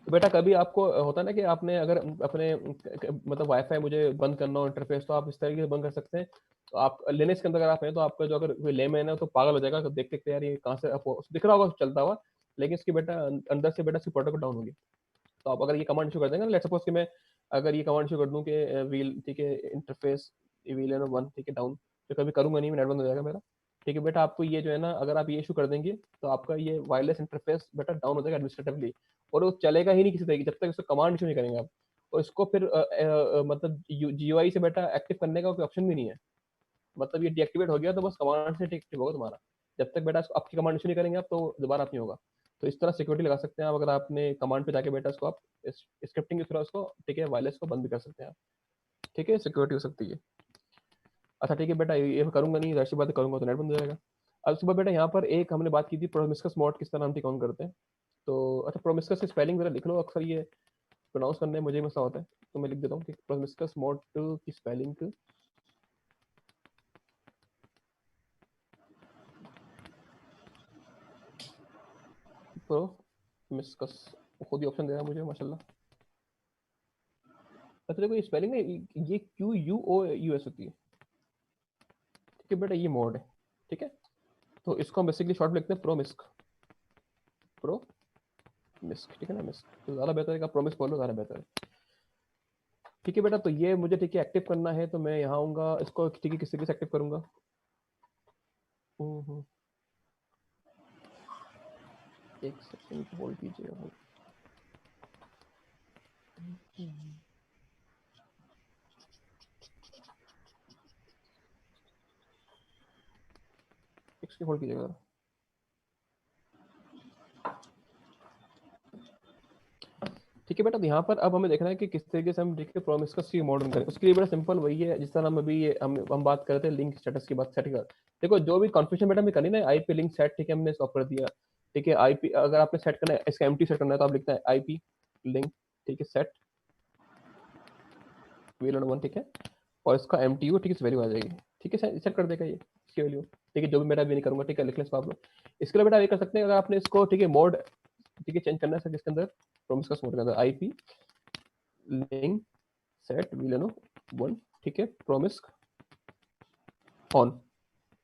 तो बेटा कभी आपको होता है ना कि आपने अगर अपने मतलब वाईफाई मुझे बंद करना हो इंटरफेस, तो आप इस तरीके से बंद कर सकते हैं। तो आप लिनक्स के अंदर अगर आप हैं, तो आपका जो अगर कोई लेमैन है तो पागल हो जाएगा, देख देखते यार ये कहाँ से दिख रहा होगा चलता हुआ, लेकिन इसकी बेटा अंदर से बेटा इसकी प्रोटोकॉल डाउन होगी। तो आप अगर ये कमांड इशू कर देंगे, लेट्स सपोज कि मैं अगर ये कमांड इशू कर दूं कि व्हील ठीक है इंटरफेस व्हील 1 ठीक है डाउन, तो कभी करूंगा नहीं, नेट बंद हो जाएगा मेरा, ठीक है बेटा। आपको ये जो है ना अगर आप ये इशू कर देंगे, तो आपका ये वायरलेस इंटरफेस बेटा डाउन हो जाएगा एडमिनिस्ट्रेटिवली, और वो चलेगा ही नहीं किसी तरीके जब तक उसको कमांड इशू नहीं करेंगे आप, और इसको फिर मतलब GUI से बेटा एक्टिव करने का कोई ऑप्शन भी नहीं है, मतलब ये डीएक्टिवेट हो गया तो बस कमांड से एक्टिव होगा तुम्हारा, जब तक बेटा इसको आपकी कमांड इशू नहीं करेंगे आप, तो दोबारा नहीं होगा। तो इस तरह सिक्योरिटी लगा सकते हैं आप, अगर आपने कमांड पे जाके बेटा इसको आप स्क्रिप्टिंग के थ्रू उसको ठीक है वायरलेस को बंद भी कर सकते हैं आप, ठीक है, सिक्योरिटी हो सकती है। अच्छा ठीक है बेटा, ये मैं करूंगा नहीं, जाहिर सी बात है करूंगा तो नेट बंद हो जाएगा। अब उसके बाद बेटा यहाँ पर एक हमने बात की थी प्रोमिस्कस मॉड किस तरह हम टिक ऑन करते हैं। तो अच्छा प्रोमिस्कस की स्पेलिंग जरा लिख लो, अक्सर ये प्रोनाउंस करने में मुझे ही मसला होता है, तो मैं लिख देता हूँ कि प्रोमिस्कस मॉड की स्पेलिंग प्रोमिस्कस, खुद ही ऑप्शन दे रहा है मुझे माशाल्लाह। अच्छा देखो ये स्पेलिंग है, ये QUOUS होती है, ठीक है बेटा, ये मॉड है, ठीक है। तो इसको हम बेसिकली शॉर्ट में लिखते हैं प्रोमिस्क, प्रोमिस्क, ठीक है ना, मिस्क तो ज़्यादा बेहतर है, प्रोमिस बोलो ज़्यादा बेहतर है, ठीक है बेटा। तो ये मुझे ठीक है एक्टिव करना है, तो मैं यहाँ आऊँगा, इसको ठीक है किस तरीके से एक्टिव करूँगा। एक सेकंड होल्ड कीजिएगा, होल्ड। इसकी होल्ड कीजिएगा। ठीक है बेटा, तो यहाँ पर अब हमें देखना है कि किस तरीके से हम देखिए प्रोमिस्कस की मॉडर्न करें। उसके लिए बड़ा सिंपल वही है जिस तरह हम अभी ये हम बात कर रहे थे लिंक स्टेटस की बात सेट कर। देखो जो भी कॉन्फ़िगरेशन बेटा हमें करनी ना, आईपी लिंक सेट, ठीक है, हमने इसको कर दिया, ठीक है। आईपी अगर आपने सेट करना है, इसका एम्प्टी सेट करना है, तो आप लिखते हैं आईपी लिंक, ठीक है, सेट वीलन 1, ठीक है, और इसका एमटीयू, ठीक है, वैल्यू आ जाएगी, ठीक है, सेट कर देगा ये इसकी वैल्यू, ठीक है। जो भी मेरा भी नहीं करूंगा, ठीक है, लिख लें इसको आप लोग। इसके लिए बेटा ये कर सकते हैं, अगर आपने इसको ठीक है मोड, ठीक है, चेंज करना है सर किसके अंदर, प्रोमिस्कस मोड के अंदर, आईपी लिंक सेट वीलन 1, ठीक है, प्रोमिस्क ऑन,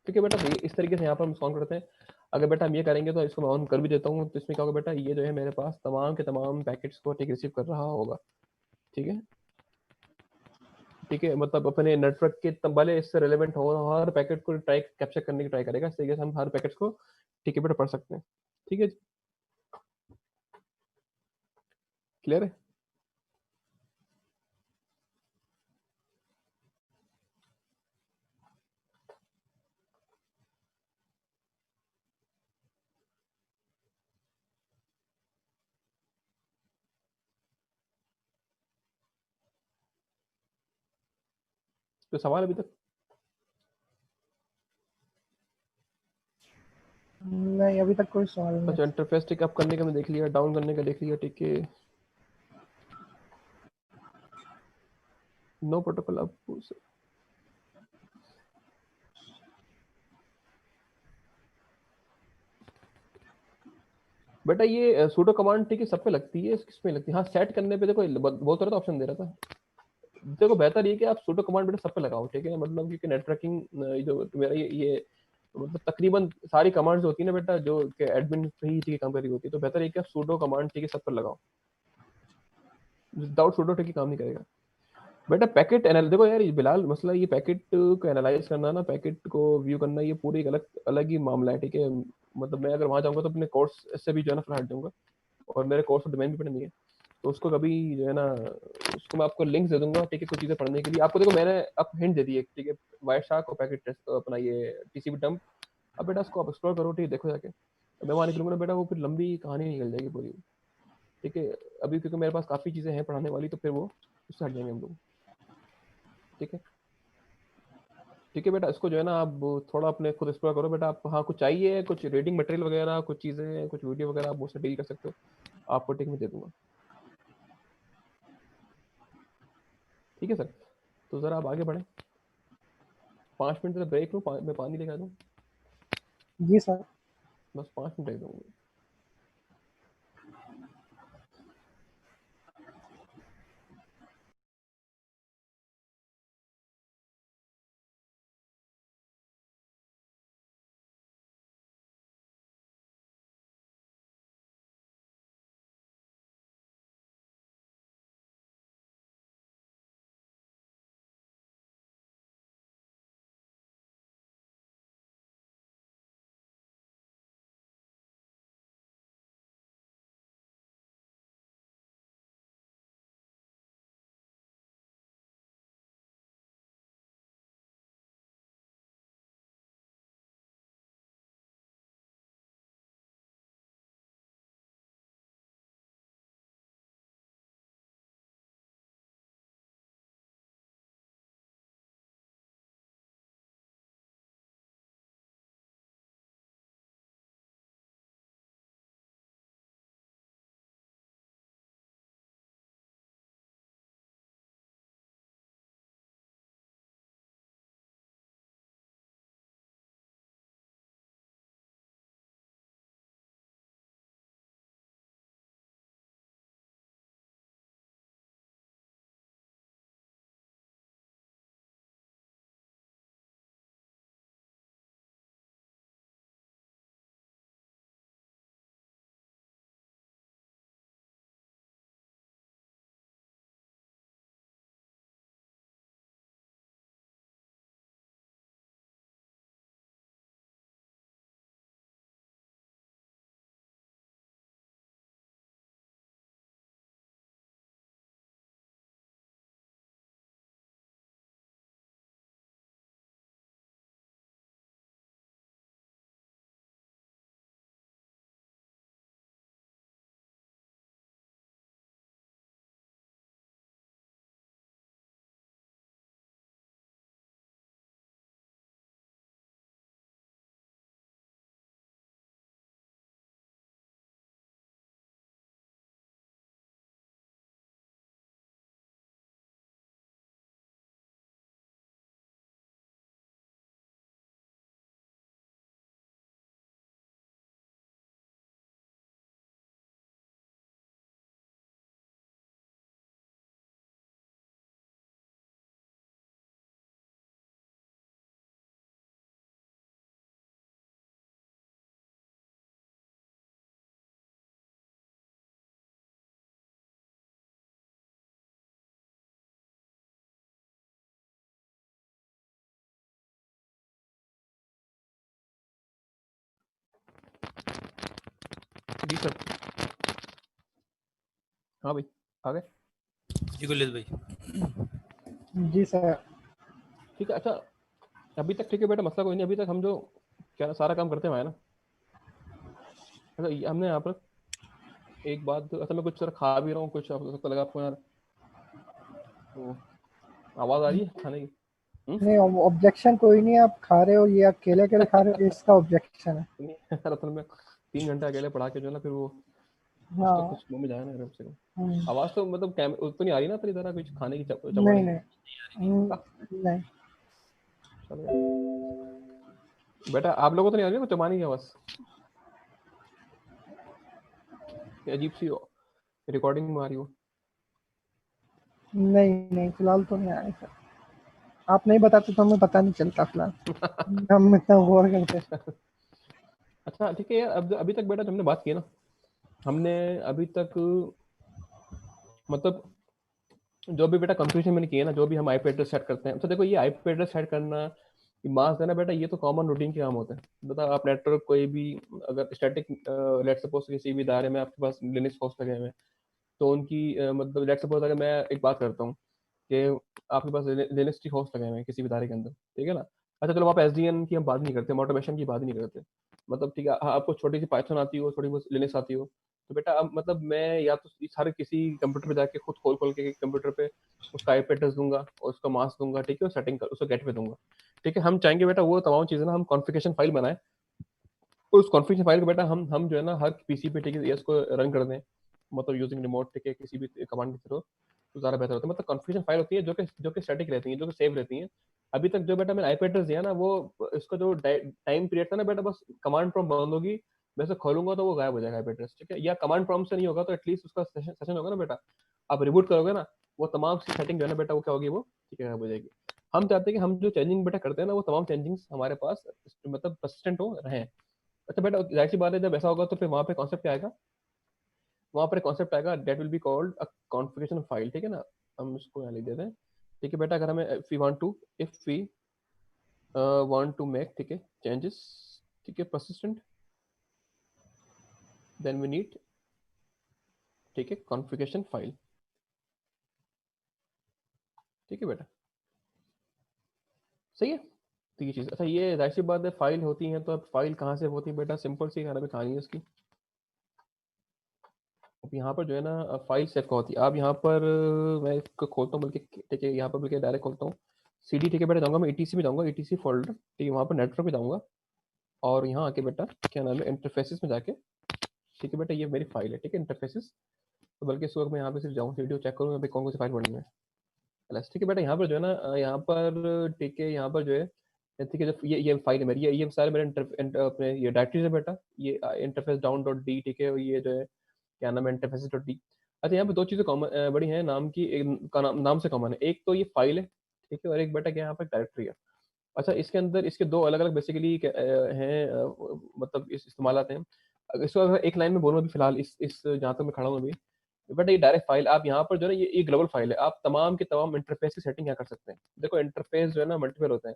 ठीक है बेटा। तो ये इस तरीके से यहाँ पर हम सॉन्ग करते हैं। अगर बेटा हम ये करेंगे तो इसको मैं ऑन कर भी देता हूँ, तो इसमें क्या होगा बेटा, ये जो है मेरे पास तमाम के तमाम पैकेट्स को ठीक रिसीव कर रहा होगा, ठीक है, ठीक है। मतलब अपने नेटवर्क के भले इससे रिलेवेंट हो, हर पैकेट को ट्राई कैप्चर करने की ट्राई करेगा, इस तरीके से हम हर पैकेट्स को ठीक है बेटा पढ़ सकते हैं, ठीक है, क्लियर है। तो सवाल अभी तक नहीं, अभी तक कोई सवाल नहीं अच्छा, है। इंटरफेस ठीक अप करने का मैं देख लिया, डाउन करने का देख लिया, ठीक है, नो प्रोटोकॉल अब बेटा ये सूडो कमांड ठीक है सब पे लगती है, किस पे लगती है, हाँ सेट करने पे देखो बहुत तरह का ऑप्शन दे रहा था। देखो बेहतर ये कि आप सूडो कमांड बेटा सब पे लगाओ, ठीक है, मतलब क्योंकि नेटवर्किंग जो मेरा ये मतलब तकरीबन सारी कमांड्स होती है ना बेटा, जो कि एडमिन पे ही ठीक है काम कर रही होती है, तो बेहतर है कि आप सूडो कमांड ठीक है सब पर लगाओ, विदाउट सूडो ठीक है काम नहीं करेगा बेटा। पैकेट एनाल देखो यार, ये बिलाल मसला, ये पैकेट को एनालाइज करना ना, पैकेट को व्यू करना, ये पूरी एक अलग अलग ही मामला है, ठीक है। मतलब मैं अगर वहां जाऊंगा तो अपने कोर्स से भी जो है ना फिर हट जाऊंगा, और मेरे कोर्स डोमेन भी पता नहीं है, तो उसको कभी जो है ना, उसको मैं आपको लिंक्स दे दूंगा, ठीक है, कुछ चीजें पढ़ने के लिए आपको। देखो मैंने आप हिंट दे दी है, ठीक है, वाइट शार्क और पैकेट टेस्ट अपना ये टीसीपी डंप, अब बेटा उसको आप एक्सप्लोर करो, ठीक है, देखो जाके। मैं वहां निकलूंगा ना बेटा, वो फिर लंबी कहानी निकल जाएगी पूरी, ठीक है। अभी क्योंकि मेरे पास काफी चीजें हैं पढ़ाने वाली, तो फिर वो उससे हट जाएंगे हम लोग, ठीक है, ठीक है बेटा। इसको जो है ना आप थोड़ा अपने खुद एक्सप्लोर करो बेटा, आप हाँ कुछ चाहिए, कुछ रीडिंग मटेरियल वगैरह, कुछ चीज़ें, कुछ वीडियो वगैरह आप मुझसे डील कर सकते हो, आपको टिक में दे दूंगा, ठीक है सर। तो ज़रा आप आगे बढ़ें, 5 मिनट का ब्रेक लूँ, मैं पानी लेकर आ दूँ, जी सर। बस 5 मिनट दे दूँगा। जी सर। हाँ भाई आ गए। जी गुलेश भाई। जी सर। ठीक है। अच्छा अभी तक ठीक है बेटा, मसला कोई नहीं। अभी तक हम जो क्या सारा काम करते हुए आए ना। अच्छा हमने यहाँ पर एक बात, असल में कुछ सर खा भी रहा हूँ, कुछ आपको लगा आपको यार वो आवाज़ आ रही है खाने की? नहीं, ऑब्जेक्शन कोई नहीं है, आप खा रहे हो, ये अकेले अकेले खा रहे हो, इसका ऑब्जेक्शन है। नहीं यार असल में 3 घंटे अकेले पढ़ा के जो है ना, फिर वो कुछ तो हाँ। कुछ मुंह में जाए ना कम से कम। हम्म, आवाज़ तो मतलब तो नहीं आ रही ना तेरी तरह कुछ खाने की नहीं चबाने की? नहीं। हाँ, नहीं। चलो यार। बेटा आप लोगों को तो नहीं आ रही ना कुछ चबाने की आवाज़? ये अजीब सी रिकॉर्डिंग में आ रही हो। नहीं नहीं, फिलहाल तो नहीं आए सर। आप नहीं बताते तो हमें पता नहीं चलता फिलहाल। हम इतना गौर करते। अच्छा ठीक है यार, अब अभी तक बेटा हमने बात की ना, हमने अभी तक मतलब जो भी बेटा कंफ्यूजन मैंने की है ना, जो भी हम आईपी एड्रेस सेट करते हैं, तो देखो ये आईपी एड्रेस सेट करना, ये मास्क देना बेटा, ये तो कॉमन रूटीन के काम होते हैं। बता आप नेटवर्क कोई भी अगर स्टैटिक लेट सपोज किसी भी इदारे में आपके पास लिनक्स होस्ट लगे हुए हैं, तो उनकी मतलब लेट सपोज अगर मैं एक बात करता हूँ कि आपके पास लिनक्स की होस्ट लगे हुए हैं किसी भी इदारे के अंदर, ठीक है ना। अच्छा चलो आप एसडीएन की हम बात नहीं करते, हम ऑटोमेशन की बात नहीं करते, मतलब ठीक है आपको छोटी सी पाइथन आती हो, थोड़ी बहुत लिनक्स आती हो, तो बेटा अब मतलब मैं या तो सारे किसी कंप्यूटर पे जाके खुद खोल खोल के कंप्यूटर पे उसका आईपी एड्रेस दूंगा और उसका मास्क दूंगा, ठीक है, और सेटिंग कर उसको गेट पे दूंगा। ठीक है, हम चाहेंगे बेटा वो तमाम चीज़ें ना हम कॉन्फ़िगरेशन फाइल बनाए, और उस कॉन्फ़िगरेशन फाइल को बेटा हम जो है ना हर पीसी पे, ठीक है, इसको रन कर दें, मतलब यूजिंग रिमोट, ठीक है, किसी भी कमांड के थ्रू, तो ज़्यादा बेहतर होता है। मतलब कॉन्फ़िगरेशन फाइल होती है जो कि स्टैटिक रहती है, जो कि सेव रहती हैं। अभी तक जो बेटा मैंने आईपी एड्रेस दिया ना, वो इसका जो टाइम पीरियड था ना बेटा, बस कमांड प्रॉम्प्ट बंद होगी, मैं इसे खोलूंगा तो वो गायब हो जाएगा आईपी एड्रेस, ठीक है, या कमांड प्रॉम्प्ट से नहीं होगा तो एटलीस्ट उसका सेशन होगा ना बेटा, आप रिबूट करोगे ना, वो तमाम सी सेटिंग जो है ना बेटा वो क्या होगी, वो ठीक है गायब हो जाएगी। हम चाहते हैं कि हम जो चेंजिंग बेटा करते हैं ना, वो तमाम चेंजिंग हमारे पास मतलब परसिस्टेंट हो रहे। अच्छा बेटा जाहिर सी बात है, जब ऐसा होगा तो फिर वहाँ पे कॉन्सेप्ट क्या आएगा, वहाँ पर कॉन्सेप्ट आएगा that will be called a configuration file, ठीक है ना। हम इसको यहाँ लिख देते हैं, ठीक है बेटा। अगर हमें if we want to make, ठीक है, चेंजेस, ठीक है, परसिस्टेंट, देन वी नीड, ठीक है, कॉन्फ़िगरेशन फाइल, ठीक है बेटा, सही है। तो ये चीज़, अच्छा ये जाहिर सी बात है फाइल होती है, तो अब फाइल कहाँ से होती है बेटा, सिंपल सी खाना में कहानी है उसकी। अब यहाँ पर जो है ना फाइल सेव का होती है, आप यहाँ पर मैं इसको खोलता हूँ, बल्कि ठीक है यहाँ पर बल्कि डायरेक्ट खोलता हूँ सीडी, ठीक है बेटा, जाऊँगा मैं ईटीसी में, जाऊँगा ईटीसी फोल्डर, ठीक है, वहाँ पर नेटवर्क पे जाऊँगा, और यहाँ आके बेटा क्या नाम है इंटरफेसेस में जाके, ठीक है बेटा, ये मेरी फाइल है, ठीक है, इंटरफेसेस। तो बल्कि इसको मैं यहाँ पे सिर्फ जाऊँ वीडियो चेक करूँ, अभी कौन कौन सी फाइल पढ़नी है। प्लस ठीक है बेटा, यहाँ पर जो है ना यहाँ पर ठीक है, यहाँ पर जो है ठीक है, जो ये फाइल है मेरी, ये सारे मेरे अपने ये डायरेक्टरीज है बेटा, ये इंटरफेस डाउन डॉट डी, ठीक है, और ये जो है क्या नाम है इंटरफेस डॉट डी। अच्छा यहाँ पे दो चीज़ें कॉमन बड़ी हैं, नाम की एक का नाम से कॉमन है, एक तो ये फाइल है, ठीक है, और एक बेटा क्या यहाँ पर डायरेक्टरी है। अच्छा इसके अंदर इसके दो अलग अलग बेसिकली हैं मतलब इस इस्तेमाल आते हैं। इसको अगर एक लाइन में बोलूँ अभी फिलहाल इस जहाँ तक मैं खड़ा हूँ अभी, बट ये डायरेक्ट फाइल आप यहाँ पर जो है ना, ये ग्लोबल फाइल है, आप तमाम के तमाम इंटरफेस की सेटिंग यहाँ कर सकते हैं। देखो इंटरफेस जो है ना मल्टीपल होते हैं,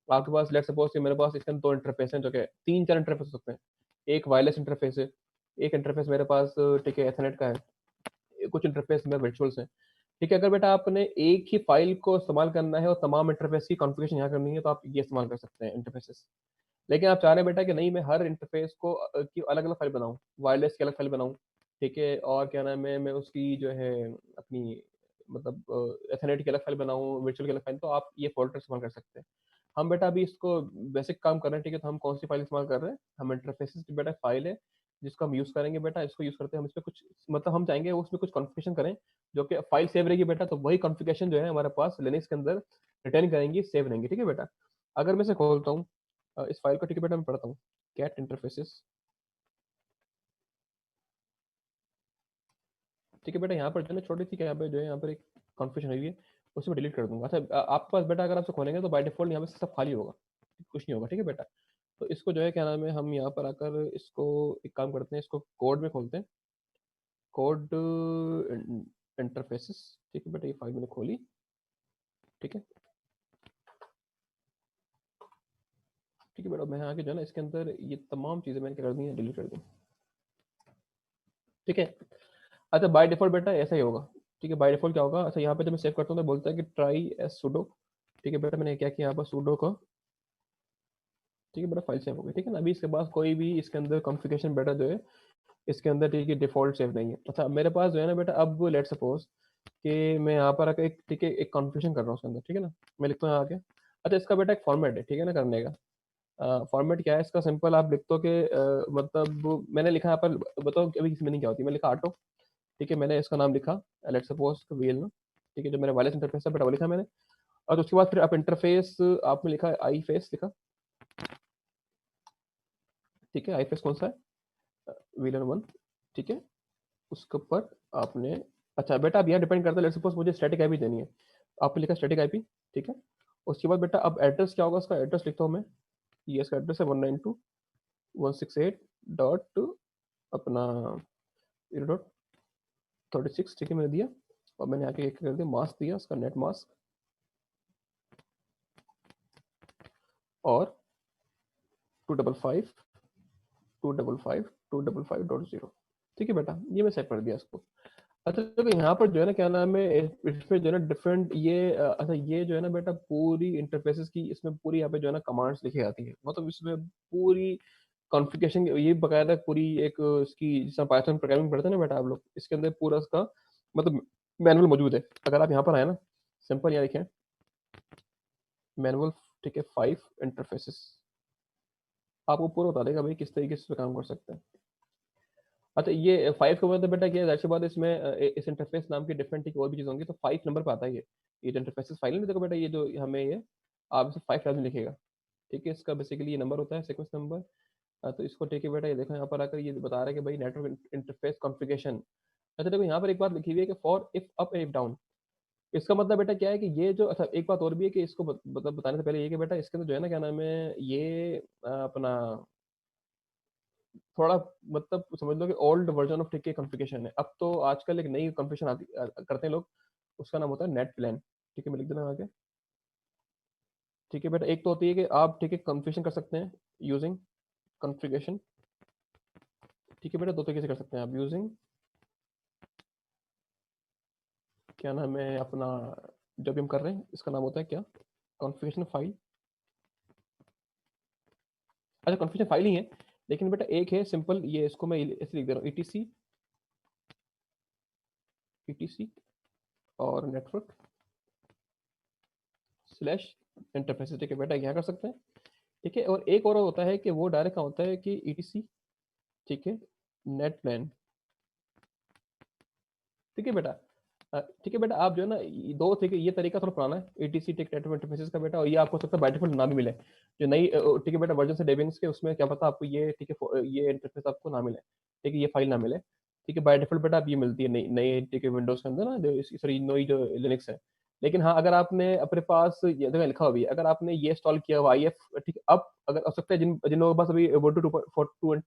आपके पास लेट सपोज कि मेरे पास इसके अंदर दो इंटरफेस हैं, जो कि तीन चार इंटरफेस हो सकते हैं। एक वायरलेस इंटरफेस है, एक इंटरफेस मेरे पास ठीक है एथरनेट का है, कुछ इंटरफेस में वर्चुअल्स हैं, ठीक है। अगर बेटा आपने एक ही फाइल को इस्तेमाल करना है और तमाम इंटरफेस की कॉन्फ़िगरेशन यहाँ करनी है, तो आप ये इस्तेमाल कर सकते हैं इंटरफेसेस। लेकिन आप चाह रहे हैं बेटा कि नहीं मैं हर इंटरफेस को की अलग अलग फाइल बनाऊँ, वायरलेस की अलग फाइल बनाऊँ, ठीक है, और क्या नाम है मैं उसकी जो है अपनी मतलब एथरनेट की अलग फाइल बनाऊँ, वर्चुअल की अलग फाइल, तो आप ये फोल्डर इस्तेमाल कर सकते हैं। हम बेटा अभी इसको बेसिक काम कर रहे हैं, ठीक है, तो हम कौन सी फाइल इस्तेमाल कर रहे हैं, हम इंटरफेसेस की बेटा फाइल है जिसको हम यूज़ करेंगे बेटा, इसको यूज़ करते हैं हम, इसमें कुछ मतलब हम चाहेंगे उसमें कुछ कॉन्फ़िगरेशन करें, जो कि फाइल सेव रहेगी बेटा, तो वही कॉन्फ़िगरेशन जो है हमारे पास लिनक्स के अंदर रिटर्न करेंगी, सेव रहेंगी, ठीक है बेटा। अगर मैं इसे खोलता हूँ इस फाइल को, ठीक है बेटा, मैं पढ़ता हूँ कैट इंटरफेसेस, ठीक है बेटा, यहाँ पर जो है ना छोटी सी यहाँ पे जो है यहाँ पर एक कॉन्फ़िगरेशन हुई है, उसे मैं डिलीट कर दूंगा। अच्छा आपके पास बेटा अगर आप इसे खोलेंगे तो बाय डिफ़ॉल्ट यहाँ पे सब खाली होगा, कुछ नहीं होगा, ठीक है बेटा। तो इसको जो है क्या नाम है हम यहाँ पर आकर इसको एक काम करते हैं, इसको कोड में खोलते हैं, कोड इंटरफेसेस, ठीक है बेटा, ये फाइल मैंने खोली, ठीक है, ठीक है बेटा। मैं आके जो है ना इसके अंदर ये तमाम चीज़ें मैंने क्या कर दी हैं, डिलीट कर दी। ठीक है। अच्छा बाय डिफॉल्ट बेटा ऐसा ही होगा, ठीक है। बाय डिफॉल्ट क्या होगा, अच्छा यहाँ पे जब मैं सेव करता हूँ तो बोलता है कि ट्राई एस sudo, ठीक है बेटा। मैंने क्या किया यहाँ पर sudo को, ठीक है बेटा, फाइल सेव हो गई, ठीक है ना। अभी इसके पास कोई भी इसके अंदर कॉन्फ़िगरेशन बेटा जो है इसके अंदर, ठीक है, डिफॉल्ट सेव नहीं है। अच्छा मेरे पास जो है ना बेटा, अब लेट सपोज कि मैं यहाँ पर आकर एक, ठीक है, एक कॉन्फ़िगरेशन कर रहा हूँ उसके अंदर, ठीक है ना। मैं लिखता हूँ यहाँ आके, अच्छा इसका बेटा एक फॉर्मेट है, ठीक है ना, करने का। फॉर्मेट क्या है इसका, सिंपल आप लिख दो कि मतलब मैंने लिखा यहाँ पर, बताओ कि अभी इसमें नहीं क्या होती, मैं लिखा ऑटो, ठीक है। मैंने इसका नाम लिखा लेट सपोज वीएल ना, ठीक है, जो मेरा वायरलेस इंटरफेस है बेटा वो लिखा मैंने। और उसके बाद फिर आप इंटरफेस आपने लिखा आई फेस लिखा, ठीक है। आई फेस कौन सा है, व्हीलर 1, ठीक है। उसके ऊपर आपने, अच्छा बेटा अब यहाँ डिपेंड करता है, लेट्स सपोज मुझे स्टैटिक आईपी देनी है, आपने लिखा स्टैटिक आईपी, ठीक है। उसके बाद बेटा अब एड्रेस क्या होगा, उसका एड्रेस लिखता हूँ मैं, ये इसका एड्रेस है 192.168 डॉट अपना 0.36, ठीक है, मैंने दिया। और मैंने आके एक कर दिया मास्क दिया, उसका नेट मास्क और 255.255.0, ठीक है बेटा, ये मैं सेट कर दिया इसको। अच्छा तो यहाँ पर जो है ना क्या नाम है, इसमें जो है ना डिफरेंट ये अच्छा ये जो है ना बेटा पूरी इंटरफेसेस की, इसमें पूरी यहाँ पे जो है ना कमांड्स लिखी आती है, मतलब इसमें पूरी कॉन्फ़िगरेशन ये बकायदा पूरी एक इसकी, जिसमें पाइथन प्रोग्रामिंग पढ़ते हैं ना बेटा आप लोग, इसके अंदर पूरा उसका मतलब मैनुअल मौजूद है। अगर आप यहाँ पर आए ना, सिंपल यहाँ लिखें मैनुअल, ठीक है, 5 इंटरफेसेस, आपको पूरा बता देगा भाई किस तरीके से काम कर सकते हैं। अच्छा ये 5 का मतलब बेटा क्या है, ज़ाहिर सी बात है इसमें इस इंटरफेस नाम की डिफरेंट ठीक और भी चीज़ होंगी, तो 5 नंबर पे आता है ये जो इंटरफेसेस फाइल है, देखो बेटा ये जो हमें ये आप इसे 5 टाइम्स लिखेगा, ठीक है। इसका बेसिकली ये नंबर होता है सीक्वेंस नंबर। तो इसको ठीक है बेटा, ये देखो यहाँ पर आकर ये बता रहा है कि भाई नेटवर्क इंटरफेस कॉन्फ़िगरेशन। अच्छा देखो यहाँ पर एक बात लिखी हुई है कि for if up and if down, इसका मतलब बेटा क्या है कि ये जो, अच्छा एक बात और भी है कि इसको मतलब बताने से पहले ये कि बेटा इसके अंदर जो है ना क्या नाम है ये अपना थोड़ा मतलब समझ लो कि ओल्ड वर्जन ऑफ ठीक है कॉन्फ़िगरेशन है। अब तो आजकल एक नई कॉन्फ़िगरेशन आती करते हैं लोग, उसका नाम होता है नेट प्लान, ठीक है। मैं लिख देना आगे, ठीक है बेटा। एक तो होती है कि आप ठीक है कॉन्फ़िगरेशन कर सकते हैं यूजिंग कॉन्फ़िगरेशन, ठीक है बेटा। दो तरीके से कर सकते हैं आप, यूजिंग क्या नाम है अपना, जो भी हम कर रहे हैं इसका नाम होता है क्या, कॉन्फ़िगरेशन फाइल। अच्छा कॉन्फ़िगरेशन फाइल ही है, लेकिन बेटा एक है सिंपल, ये इसको मैं ऐसे लिख दे रहा हूँ ईटीसी और नेटवर्क स्लैश इंटरफेस, ठीक है बेटा, यहाँ कर सकते हैं, ठीक है। और एक और होता है कि वो डायरेक्ट क्या होता है कि ईटीसी, ठीक है, नेट प्लान, ठीक है बेटा। ठीक है बेटा, आप जो है ना दो, ठीक है, ये तरीका थोड़ा पुराना है ईटीसी टेक नेटवर्क इंटरफेसेस का बेटा, और ये आपको सकता है बाय डिफॉल्ट ना भी मिले, जो नई ठीक है बेटा वर्जन से डेबियंस के, उसमें क्या पता आपको ये ठीक है ये इंटरफेस आपको ना मिले, ठीक है, ये फाइल ना मिले, ठीक है। बाय डिफॉल्ट बेटा आप ये मिलती है नई नई ठीक है विंडोज के अंदर ना, जो सॉरी नई जो लिनक्स है। लेकिन हाँ अगर आपने अपने पास ये देखो लिखा हुआ भी है, अगर आपने ये इंस्टॉल किया हुआ आई एफ, ठीक है, अब अगर हो सकता है जिन जिन लोगों के पास अभी ubuntu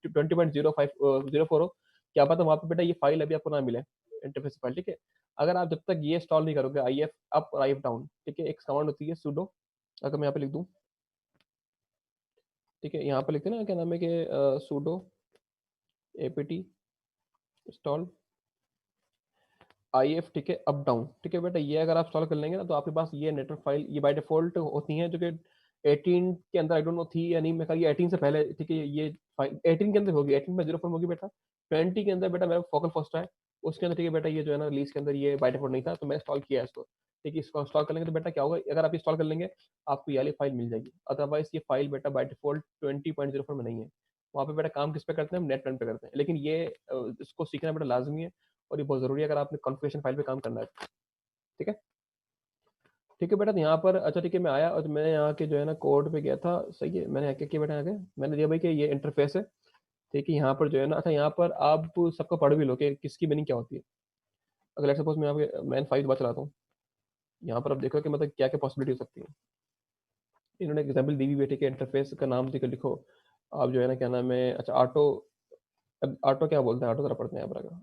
20.05 हो, क्या पता वहाँ पे बेटा ये फाइल अभी आपको ना मिले, इंटरफेस फाइल, ठीक है। अगर आप जब तक ये इंस्टॉल नहीं करोगे आई एफ अप और आई एफ डाउन, ठीक है, एक कमांड होती है sudo, अगर मैं यहाँ पे लिख दूँ, ठीक है, यहाँ पे लिखते हैं ना क्या नाम है कि sudo apt install I F, ठीक है, अप डाउन, ठीक है बेटा। ये अगर आप इंस्टॉल कर लेंगे ना तो आपके पास ये नेटवर्क फाइल ये बाय डिफॉल्ट होती हैं, जो कि 18 के अंदर आई डोंट नो थी या नहीं, मैं ये 18 से पहले, ठीक है, ये फाइल 18 के अंदर होगी, 18 में 04 होगी बेटा। 20 के अंदर बेटा मेरा फोकल फर्स्ट है, उसके अंदर ठीक है बेटा ये जो है ना रिलीज के अंदर ये बाय डिफॉल्ट नहीं था, तो मैंने इंस्टॉल किया है इसको, ठीक है। इसको इंस्टॉल कर लेंगे तो बेटा क्या होगा, अगर आप इंस्टॉल कर लेंगे आपको ये वाली फाइल मिल जाएगी, अदरवाइज ये फाइल बेटा बाय डिफॉल्ट 20.04 में नहीं है। वहाँ पे बेटा काम किस पे करते हैं हम, नेट रन पे करते हैं, लेकिन ये इसको सीखना बेटा लाजमी है और ये बहुत ज़रूरी है अगर आपने कॉन्फ़िगरेशन फाइल पे काम करना है, ठीक है। ठीक है बेटा, तो यहाँ पर अच्छा ठीक है मैं आया और मैं यहाँ के जो है ना कोड पे गया था, सही है, मैंने क्या किया बेटा आगे मैंने दिया भाई कि ये इंटरफेस है, ठीक है। यहाँ पर जो है ना, अच्छा यहाँ पर आप सबको पढ़ भी लो कि किसकी मीनिंग क्या होती है। अगर लेट्स सपोज मैं आपके मैन 5 बात चलाता हूँ, यहाँ पर आप देखो कि मतलब क्या क्या पॉसिबिलिटी हो सकती है। इन्होंने एग्जाम्पल दी हुई बेटे के इंटरफेस का नाम देखो लिखो आप, जो है ना क्या नाम है, अच्छा ऑटो, अब ऑटो क्या बोलते हैं, ऑटो जरा पढ़ते हैं यहाँ पर अगर,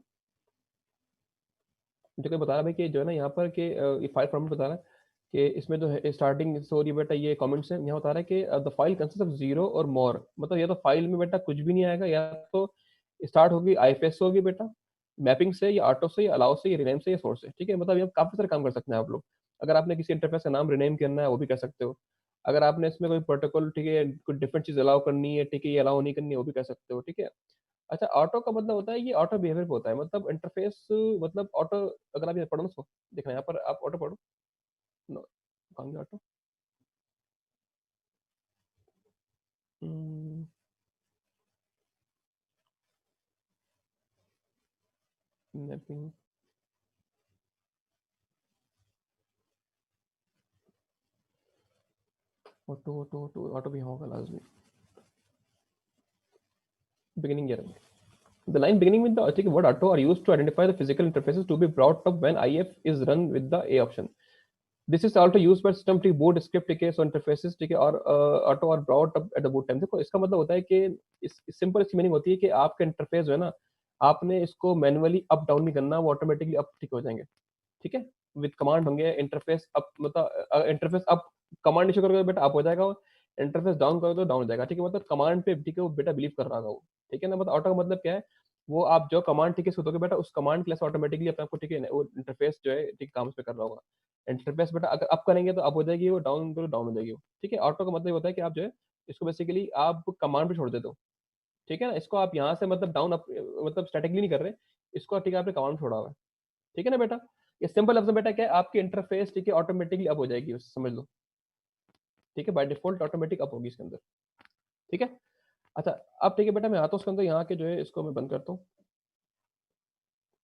जो कि बता रहा है भाई कि जो है ना यहाँ पर कि ये फाइल फॉर्मेट बता रहा है कि इसमें जो है स्टार्टिंग सॉरी बेटा ये कमेंट्स है, यहाँ बता रहा है कि the file consist of zero और मोर, मतलब या तो फाइल में बेटा कुछ भी नहीं आएगा, या तो स्टार्ट होगी आईएफएस होगी बेटा, मैपिंग से या ऑटो से या अलाउ से या रिनेम से या सोर्स से, ठीक है। मतलब ये काफी सारे काम कर सकते हैं आप लोग। अगर आपने किसी इंटरफेस का नाम रिनेम करना है वो भी कर सकते हो। अगर आपने इसमें कोई प्रोटोकॉल, ठीक है, कोई डिफरेंट चीज अलाउ करनी है, ठीक है, ये अलाउ नहीं करनी है वो भी कर सकते हो, ठीक है। अच्छा, ऑटो का मतलब होता है ये ऑटो बिहेवियर पे होता है, मतलब इंटरफेस, मतलब ऑटो। अगर आप ये पढ़ो ना इसको, देखना यहाँ पर आप ऑटो पढ़ो। नो, कहाँ गया auto? Mapping auto auto auto auto भी होगा लाजमी। Beginning year The line beginning with the ठीक है word auto are used to identify the physical interfaces to be brought up when IF is run with the A option. This is also used by system to boot script, ठीक है, so interfaces, ठीक है, और auto are brought up at the boot time। देखो इसका मतलब होता है कि इस सिंपल इसकी मीनिंग होती है कि आपका इंटरफेस जो है ना, आपने इसको मैनुअली अप डाउन नहीं करना, वो ऑटोमेटिकली अप ठीक हो जाएंगे, ठीक है। विद कमांड होंगे इंटरफेस अप, मतलब इंटरफेस अप कमांड इशू करोगे बेटा अप हो जाएगा वो। इंटरफेस डाउन करोगे तो डाउन हो जाएगा, ठीक है। मतलब कमांड पे, ठीक है, वो बेटा बिलीव कर रहा होगा वो, ठीक है ना। मतलब ऑटो का मतलब क्या है, वो आप जो कमांड, ठीक है, सुनोगे बेटा उस कमांड के लिए ऑटोमेटिकली अपने आपको, ठीक है, वो इंटरफेस जो है, ठीक, काम उस पे कर रहा होगा। इंटरफेस बेटा अगर अप करेंगे तो अप हो जाएगी, वो डाउन करो डाउन हो जाएगी वो, ठीक है। ऑटो का मतलब होता है कि आप जो है इसको बेसिकली आप कमांड पे छोड़ देते हो, ठीक है ना। इसको आप यहाँ से मतलब डाउन अप, मतलब स्टैटिकली नहीं कर रहे, इसको ठीक है आपने कमांड छोड़ा हुआ है, ठीक है ना बेटा। ये सिंपल लफ्ज में बेटा क्या है, आपकी इंटरफेस, ठीक है, ऑटोमेटिकली अप हो जाएगी, समझ लो, ठीक है। बाय डिफॉल्ट ऑटोमेटिक अप होगी इसके अंदर, ठीक है। अच्छा, अब ठीक है बेटा मैं आता हूँ उसके अंदर, यहाँ के जो है इसको मैं बंद करता हूँ,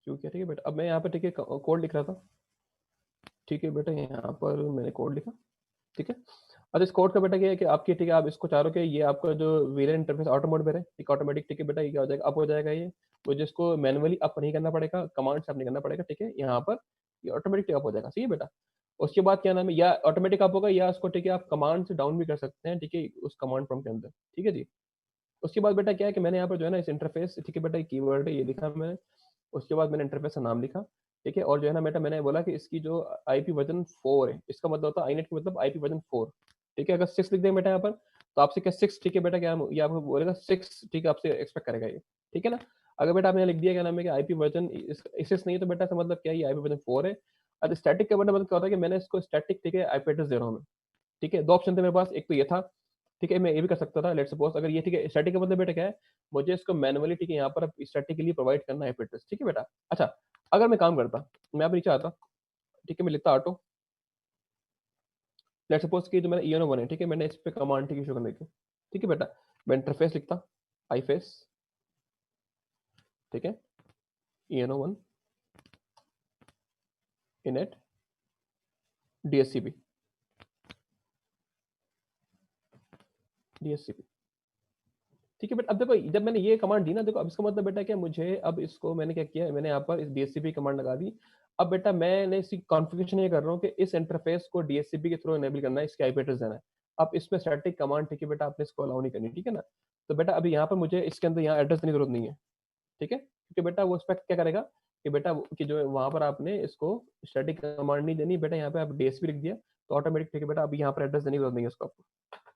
क्योंकि ठीक है बेटा अब मैं यहाँ पे, ठीक है, कोड लिख रहा था, ठीक है बेटा, यहाँ पर मैंने कोड लिखा, ठीक है। अब इस कोड का बेटा क्या है कि आपकी, ठीक है, आप इसको चाह रहे हो कि ये आपका जो वीलर इंटरफेस ऑटो मोड में है, ठीक, ऑटोमेटिक, ठीक है बेटा, ये क्या हो जाएगा, अप हो जाएगा ये। वो जिसको मैनुअली अप नहीं करना पड़ेगा, कमांड से अप नहीं करना पड़ेगा, ठीक है, यहाँ पर ये ऑटोमेटिक अप हो जाएगा, सही है बेटा। उसके बाद क्या नाम है, या ऑटोमेटिक अप होगा या उसको, ठीक है, आप कमांड से डाउन भी कर सकते हैं, ठीक है, उस कमांड प्रॉम्प्ट के अंदर, ठीक है जी। उसके बाद बेटा क्या है कि मैंने यहाँ पर जो है ना इस इंटरफेस, ठीक है बेटा, कीवर्ड है ये लिखा मैंने। उसके बाद मैंने इंटरफेस का नाम लिखा, ठीक है। और जो है ना बेटा मैंने बोला कि इसकी जो आईपी वर्जन 4 है, इसका मतलब होता है आईनेट का मतलब आईपी वर्जन 4, ठीक है। अगर 6 लिख देंगे बेटा यहाँ पर तो आपसे क्या 6, ठीक है बेटा, क्या ये आपको बोलेगा 6, ठीक है, आपसे एक्सपेक्ट करेगा ये, ठीक है ना। अगर बेटा आपने लिख दिया क्या नाम है कि आईपी वर्जन 6 नहीं है तो बेटा इसका मतलब क्या है, ये आईपी वर्जन 4 है। अब स्टैटिक का बेटा मतलब क्या होता है कि मैंने इसको स्टैटिक, ठीक है, आईपी एड्रेस दे रहा हूँ मैं, ठीक है। दो ऑप्शन थे मेरे पास, एक तो ये था, ठीक है, मैं ये भी कर सकता था, लेट सपोज अगर ये, ठीक है, स्टैटिक का मतलब बेटा क्या है, मुझे इसको मैनुअली, ठीक है, यहाँ पर स्टैटिकली प्रोवाइड करना है एड्रेस, ठीक है बेटा। अच्छा, अगर मैं काम करता, मैं यहाँ पे नीचे आता, ठीक है, मैं लिखता ऑटो, लेट सपोज कि जो मेरा ईएनओ वन है, ठीक है, मैंने इस पे कमांड, ठीक है, इशू करने की, ठीक है बेटा। मैं इंटरफेस लिखता, आई फेस, ठीक है, ईएनओ वन इनेट डीएससीपी, डीएससीपी, ठीक है बेटा। अब देखो जब मैंने ये कमांड दी ना, देखो अब इसका मतलब बेटा क्या, मुझे अब इसको मैंने क्या किया, मैंने यहाँ पर इस डीएससीपी कमांड लगा दी। अब बेटा मैंने इसकी कॉन्फ़िगरेशन ये कर रहा हूँ कि इस इंटरफेस को डीएससीपी के थ्रू एनेबल करना है, इसके आईपी एड्रेस देना है। अब इसमें स्टैटिक कमांड, ठीक है बेटा, आपने इसको अलाउ नहीं करनी, ठीक है ना। तो बेटा अभी यहाँ पर मुझे इसके अंदर यहाँ एड्रेस देने की जरूरत नहीं है, ठीक है, क्योंकि बेटा वो उस पर क्या करेगा कि बेटा कि जो वहां पर आपने इसको स्टैटिक कमांड नहीं देनी बेटा, यहाँ पे आप डीएसपी लिख दिया तो ऑटोमेटिक, ठीक है बेटा, अभी यहाँ पर एड्रेस देने की जरूरत नहीं है उसको आपको,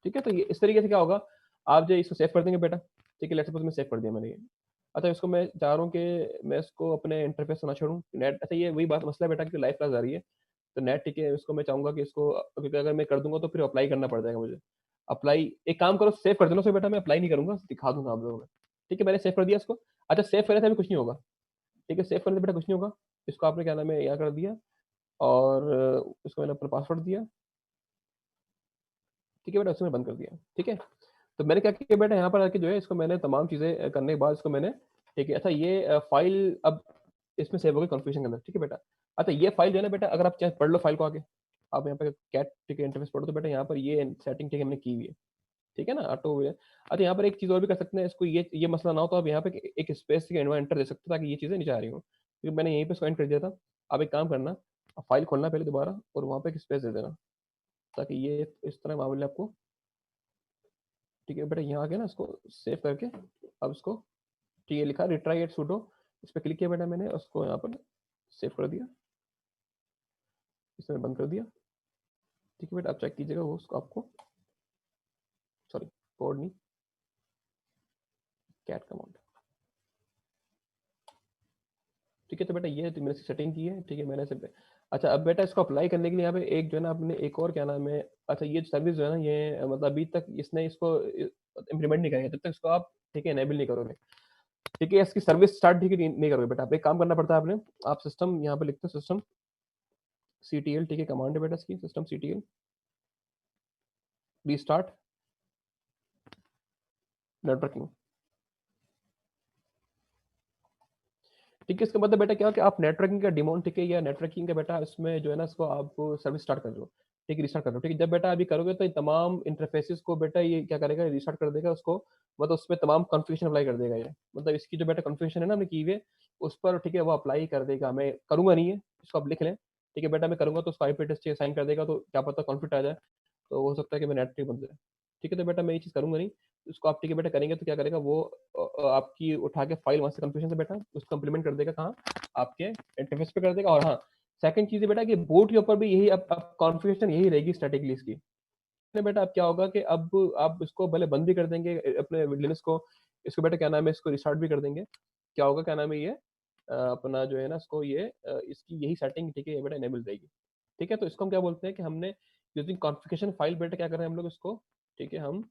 ठीक है। तो ये इस तरीके से क्या होगा, आप जो इसको सेव कर देंगे बेटा, ठीक है, लेट्स सपोज मैं सेव कर दिया मैंने ये। अच्छा, इसको मैं चाह रहा हूँ कि मैं इसको अपने इंटरफेस से ना छोड़ूँ नेट। अच्छा, ये वही बात मसला है बेटा कि लाइफ क्लास आ रही है तो नेट, ठीक है, इसको मैं चाहूंगा कि इसको, क्योंकि अगर मैं कर दूंगा तो फिर अप्लाई करना पड़ जाएगा मुझे। अप्लाई, एक काम करो सेव कर देना उसको बेटा, मैं अप्लाई नहीं करूंगा, दिखा दूंगा आप लोगों को, ठीक है। मैंने सेव कर दिया इसको। अच्छा, सेव करने से अभी कुछ नहीं होगा, ठीक है, सेव करने से बेटा कुछ नहीं होगा। इसको आपने क्या नाम है यहाँ कर दिया और इसको मैंने अपना पासवर्ड दिया, ठीक है बेटा, उसको मैं बंद कर दिया, ठीक है। तो मैंने क्या किया बेटा, यहाँ पर आके जो है इसको मैंने तमाम चीज़ें करने के बाद इसको मैंने, ठीक है। अच्छा, ये फाइल अब इसमें सेव हो गई कॉन्फ़िगरेशन के अंदर, ठीक है बेटा। अच्छा, ये फाइल जो है ना बेटा, अगर आप चाहे पढ़ लो फाइल को आगे, आप यहाँ पे कैट, ठीक है, इंटरफेस पढ़ो तो बेटा यहाँ पर ये सेटिंग, ठीक है, हमने की हुई है, ठीक है ना, ऑटो हुए। अच्छा, यहाँ पर एक चीज़ और भी कर सकते हैं, इसको ये मसला ना हो तो आप यहाँ पे एक स्पेस के एंटर दे सकते हो ताकि ये चीज़ें नीचे आ रही हो, क्योंकि मैंने यहीं पे इसको एंड कर दिया था। आप एक काम करना, आप फाइल खोलना पहले दोबारा और वहाँ पे एक स्पेस दे देना ताकि ये इस तरह मामले आपको, ठीक है बेटा। यहाँ आके ना इसको सेव करके अब इसको, ठीक है, लिखा रिट्राई एट सूडो, इस पर क्लिक किया बेटा मैंने, उसको यहाँ पर सेव कर दिया, इसमें बंद कर दिया, ठीक है बेटा। आप चेक कीजिएगा वो उसको आपको, सॉरी, कोड नहीं, कैट कमांड, ठीक है। तो बेटा ये तो मैंने सेटिंग की है, ठीक है, मैंने से अच्छा अब बेटा इसको अप्लाई करने के लिए यहाँ पे एक जो है ना आपने एक और क्या नाम है, अच्छा ये सर्विस जो है ना ये मतलब अभी तक इसने इसको इम्प्लीमेंट नहीं करेंगे जब तक इसको आप ठीक है इनेबल नहीं करोगे, ठीक है, इसकी सर्विस स्टार्ट ठीक है नहीं करोगे बेटा। आप एक काम करना पड़ता है आपने, आप सिस्टम यहाँ पे लिखते हो सिस्टम CTL, ठीक है, कमांड है बेटा इसकी सिस्टम CTL रीस्टार्ट नेटवर्किंग, ठीक है। इसका मतलब बेटा क्या है कि आप नेटवर्किंग का डिमोन, ठीक है, या नेटवर्किंग का बेटा इसमें जो है ना इसको आप सर्विस स्टार्ट कर दो, ठीक है, रिस्टार्ट कर दो, ठीक है। जब बेटा अभी करोगे तो ये तमाम इंटरफेसेस को बेटा ये क्या करेगा, रिस्टार्ट कर देगा उसको, मतलब उसमें तमाम कॉन्फ़िगरेशन अप्लाई कर देगा ये, मतलब इसकी जो बेटा कॉन्फ़िगरेशन है ना हमने की हुई है उस पर, ठीक है, वो अप्लाई कर देगा। मैं करूँगा नहीं है, इसको आप लिख लें, ठीक है बेटा, मैं करूँगा तो उसको IP एड्रेस साइन कर देगा, तो क्या पता कॉन्फ्लिक्ट आ जाए, तो हो सकता है कि मैं नेट नहीं बन जाए, ठीक है। तो बेटा मैं ये चीज़ करूँगा नहीं, इसको आप ठीक है बेटा करेंगे तो क्या करेगा वो आपकी उठा के फाइल वहाँ से कॉन्फ़िगरेशन से बेटा उसको इम्प्लीमेंट कर देगा कहाँ, आपके इंटरफेस पे कर देगा। और हाँ, सेकंड चीज़ है बेटा कि बूट के ऊपर भी यही अब कॉन्फ़िगरेशन यही रहेगी स्टैटिकली इसकी। इसमें बेटा अब क्या होगा कि अब आप इसको भले बंद भी कर देंगे अपने लिनक्स को, इसको बेटा क्या नाम है इसको रिस्टार्ट भी कर देंगे, क्या होगा क्या नाम है ये अपना जो है ना इसको ये इसकी यही सेटिंग ठीक है ये बेटा इनेबल रहेगी, ठीक है। तो इसको हम क्या बोलते हैं कि हमने यूजिंग कॉन्फ़िगरेशन फाइल बेटा क्या कर रहे हैं हम लोग इसको, ठीक है, हम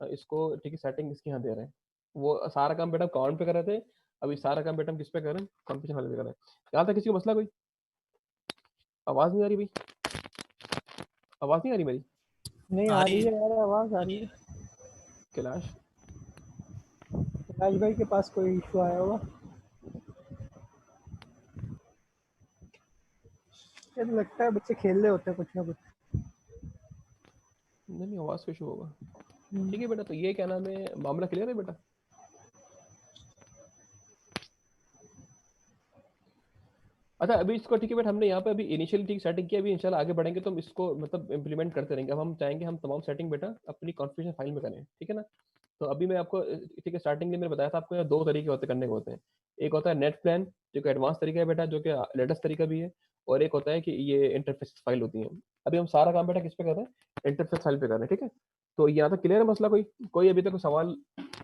इसको ठीक है सेटिंग इसके यहाँ दे रहे हैं। वो सारा काम बेटा कमांड पे कर रहे थे, अभी सारा काम बेटा हम किस पे कर रहे हैं, कॉन्फ़िगरेशन फाइल पे कर रहे हैं। यहाँ तक किसी को मसला कोई? आवाज़ नहीं आ रही भाई? आवाज़ नहीं आ रही मेरी? नहीं आ रही है यार, आवाज़ आ रही है। कैलाश राज भाई के पास कोई इशू आया होगा, मुझे लगता है बच्चे खेल रहे होते हैं कुछ ना कुछ। नहीं आवाज़ का इशू होगा, ठीक है बेटा। तो ये क्या नाम है मामला क्लियर है बेटा? अच्छा अभी इसको ठीक है बेटा हमने यहाँ पे अभी इनिशियली ठीक सेटिंग किया, अभी इंशाल्लाह आगे बढ़ेंगे तो हम इसको मतलब इम्प्लीमेंट करते रहेंगे। अब हम चाहेंगे हम तमाम सेटिंग बेटा अपनी कॉन्फ़िगरेशन फाइल में करें, ठीक है ना। तो अभी मैं आपको ठीक है स्टार्टिंग में मैंने बताया था आपको यहाँ दो तरीके होते करने को होते हैं, एक होता है नेट प्लान जो कि एडवांस तरीका है बेटा, जो कि लेटेस्ट तरीका भी है, और एक होता है कि ये इंटरफेस फाइल होती है। अभी हम सारा काम बेटा किस पे कर रहे हैं, इंटरफेस फाइल पे कर रहे हैं, ठीक है। तो यहाँ तक क्लियर है मसला कोई कोई अभी तक कोई सवाल?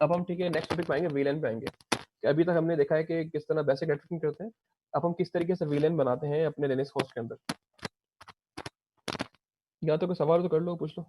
अब हम ठीक है नेक्स्ट टॉपिक पे आएंगे, वीलैन पे आएंगे। कि अभी तक हमने देखा है कि किस तरह बेसिक नेटवर्किंग करते हैं, अब हम किस तरीके से वीलैन बनाते हैं अपने लिनक्स होस्ट के अंदर। या तो कोई सवाल तो कर लो, पूछ लो।